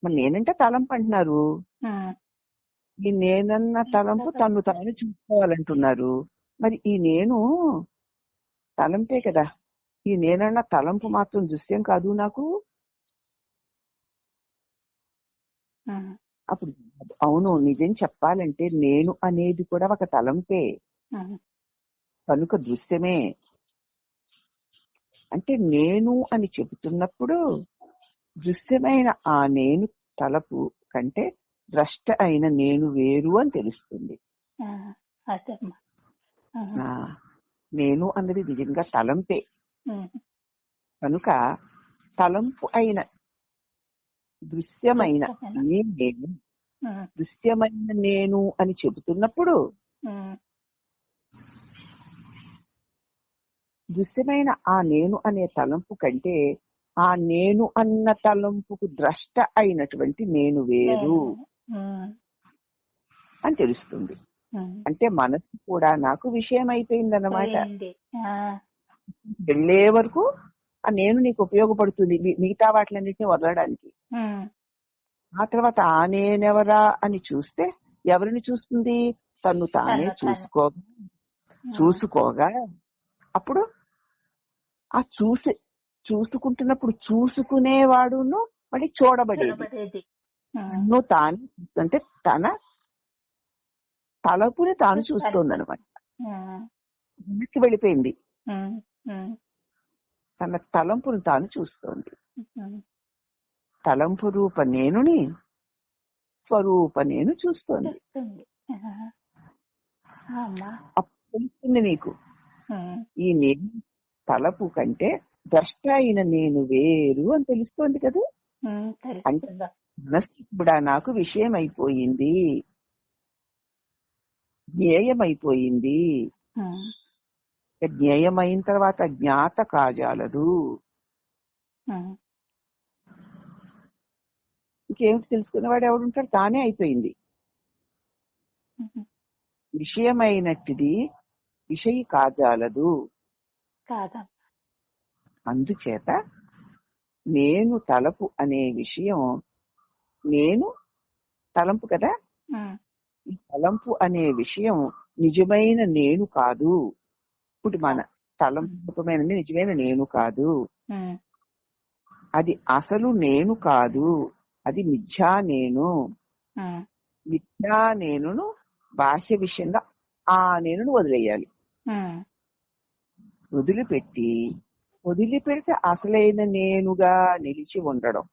మరి నేనంటే తలంపు అంటున్నారు, ఈ నేనన్న తలంపు తను తాను చూసుకోవాలంటున్నారు. మరి ఈ నేను తలంపే కదా, ఈ నేనన్న తలంపు మాత్రం దృశ్యం కాదు నాకు. అప్పుడు అవును, నిజం చెప్పాలంటే నేను అనేది కూడా ఒక తలంపే కనుక దృశ్యమే. అంటే నేను అని చెబుతున్నప్పుడు దృశ్యమైన ఆ నేను తలపు కంటే ద్రష్ట అయిన నేను వేరు అని తెలుస్తుంది. నేను అన్నది నిజంగా తలంపే కనుక తలంపు అయిన దృశ్యమైన నేను దృశ్యమైన నేను అని చెబుతున్నప్పుడు దృశ్యమైన ఆ నేను అనే తలంపు కంటే ఆ నేను అన్న తలంపుకు ద్రష్ట అయినటువంటి నేను వేరు అని తెలుస్తుంది. అంటే మనసు కూడా నాకు విషయం అయిపోయింది అన్నమాట. వెళ్ళే వరకు ఆ నేను నీకు ఉపయోగపడుతుంది మిగతా వాటిలన్నింటినీ వదలడానికి. ఆ తర్వాత ఆ నేనెవరా అని చూస్తే ఎవరిని చూస్తుంది? తను తానే చూసుకోగా అప్పుడు ఆ చూసుకుంటున్నప్పుడు చూసుకునేవాడును మళ్ళీ చూడబడేది తను తాను, అంటే తన తలపుని తాను చూస్తోంది అనమాట. వెనక్కి వెళ్ళిపోయింది, తన తలంపుని తాను చూస్తోంది. తలంపు రూప నేనుని స్వరూప నేను చూస్తోంది. అప్పుడు తెలుస్తుంది నీకు ఈ నేను తలపు కంటే ద్రష్ట అయిన నేను వేరు అని తెలుస్తోంది కదా. అంటే మనస్సు కూడా నాకు విషయం అయిపోయింది, జ్ఞేయమైపోయింది. జ్ఞేయమైన తర్వాత జ్ఞాత కాజాలదు. ఇంకేమిటి తెలుసుకునేవాడు ఎవడుంటాడు? తానే అయిపోయింది. విషయమైనట్టుది విషయి కాజాలదు. అందుచేత నేను తలపు అనే విషయం, నేను తలంపు కదా, ఈ తలంపు అనే విషయం నిజమైన నేను కాదు. ఇప్పుడు మన తలంపుమైన నిజమైన నేను కాదు, అది అసలు నేను కాదు, అది మిథ్యా నేను. మిథ్యా నేనును బాహ్య విషయంగా ఆ నేనును వదిలేయాలి. వదిలిపెడితే అసలైన నేనుగా నిలిచి ఉండడం.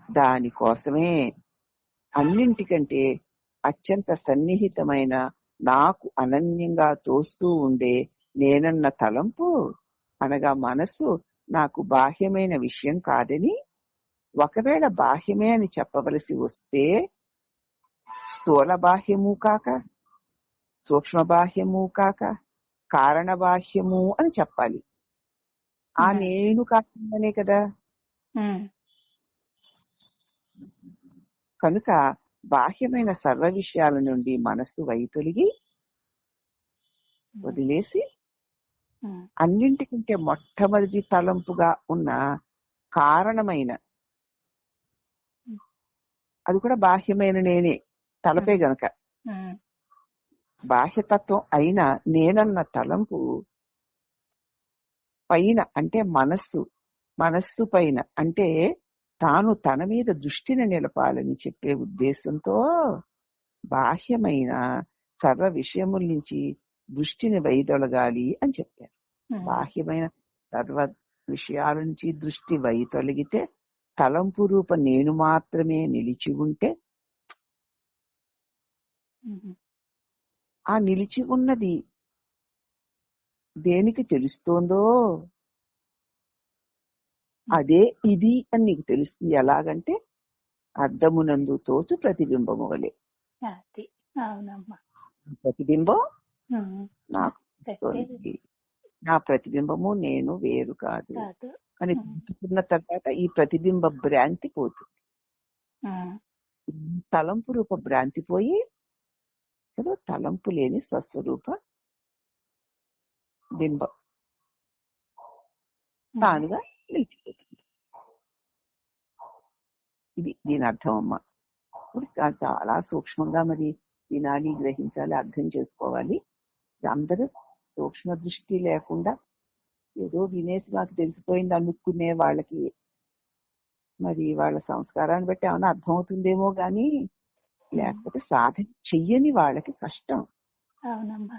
దానికోసమే అన్నింటికంటే అత్యంత సన్నిహితమైన నాకు అనన్యంగా తోస్తూ ఉండే నేనన్న తలంపు అనగా మనస్సు నాకు బాహ్యమైన విషయం కాదని, ఒకవేళ బాహ్యమే అని చెప్పవలసి వస్తే స్థూల బాహ్యము కాక సూక్ష్మ బాహ్యము కాక కారణ బాహ్యము అని చెప్పాలి. ఆ నేను కారణమనే కదా. కనుక బాహ్యమైన సర్వ విషయాల నుండి మనస్సు వైతొలిగి వదిలేసి అన్నింటికంటే మొట్టమొదటి తలంపుగా ఉన్న కారణమైన, అది కూడా బాహ్యమైన నేనే, తలపే గనక బాహ్యతత్వం అయిన నేనన్న తలంపు పైన అంటే మనస్సు పైన అంటే తాను తన మీద దృష్టిని నిలపాలని చెప్పే ఉద్దేశంతో బాహ్యమైన సర్వ విషయముల నుంచి దృష్టిని వైదొలగాలి అని చెప్పారు. బాహ్యమైన సర్వ విషయాల నుంచి దృష్టి వైతొలగితే తలంపు రూప నేను మాత్రమే నిలిచి ఉంటే ఆ నిలిచి ఉన్నది దేనికి తెలుస్తోందో అదే ఇది అని నీకు తెలుస్తుంది. ఎలాగంటే అద్దమునందు తోచు ప్రతిబింబము వలె. ప్రతిబింబం నాకు నా ప్రతిబింబము నేను వేరు కాదు అని తెలుసుకున్న తర్వాత ఈ ప్రతిబింబ భ్రాంతి పోతుంది. తలంపు రూప భ్రాంతి పోయి తలంపు లేని స్వస్వరూప బింబం తానుగా నిలిచిపోతుంది. ఇది దీని అర్థం అమ్మ. ఇప్పుడు చాలా సూక్ష్మంగా మరి వినాలి, గ్రహించాలి, అర్థం చేసుకోవాలి. అందరూ సూక్ష్మ దృష్టి లేకుండా ఏదో వినేసి నాకు తెలిసిపోయింది అనుకునే వాళ్ళకి మరి వాళ్ళ సంస్కారాన్ని బట్టి ఏమైనా అర్థం అవుతుందేమో గాని, లేకపోతే సాధన చెయ్యని వాళ్ళకి కష్టం. అవునమ్మా.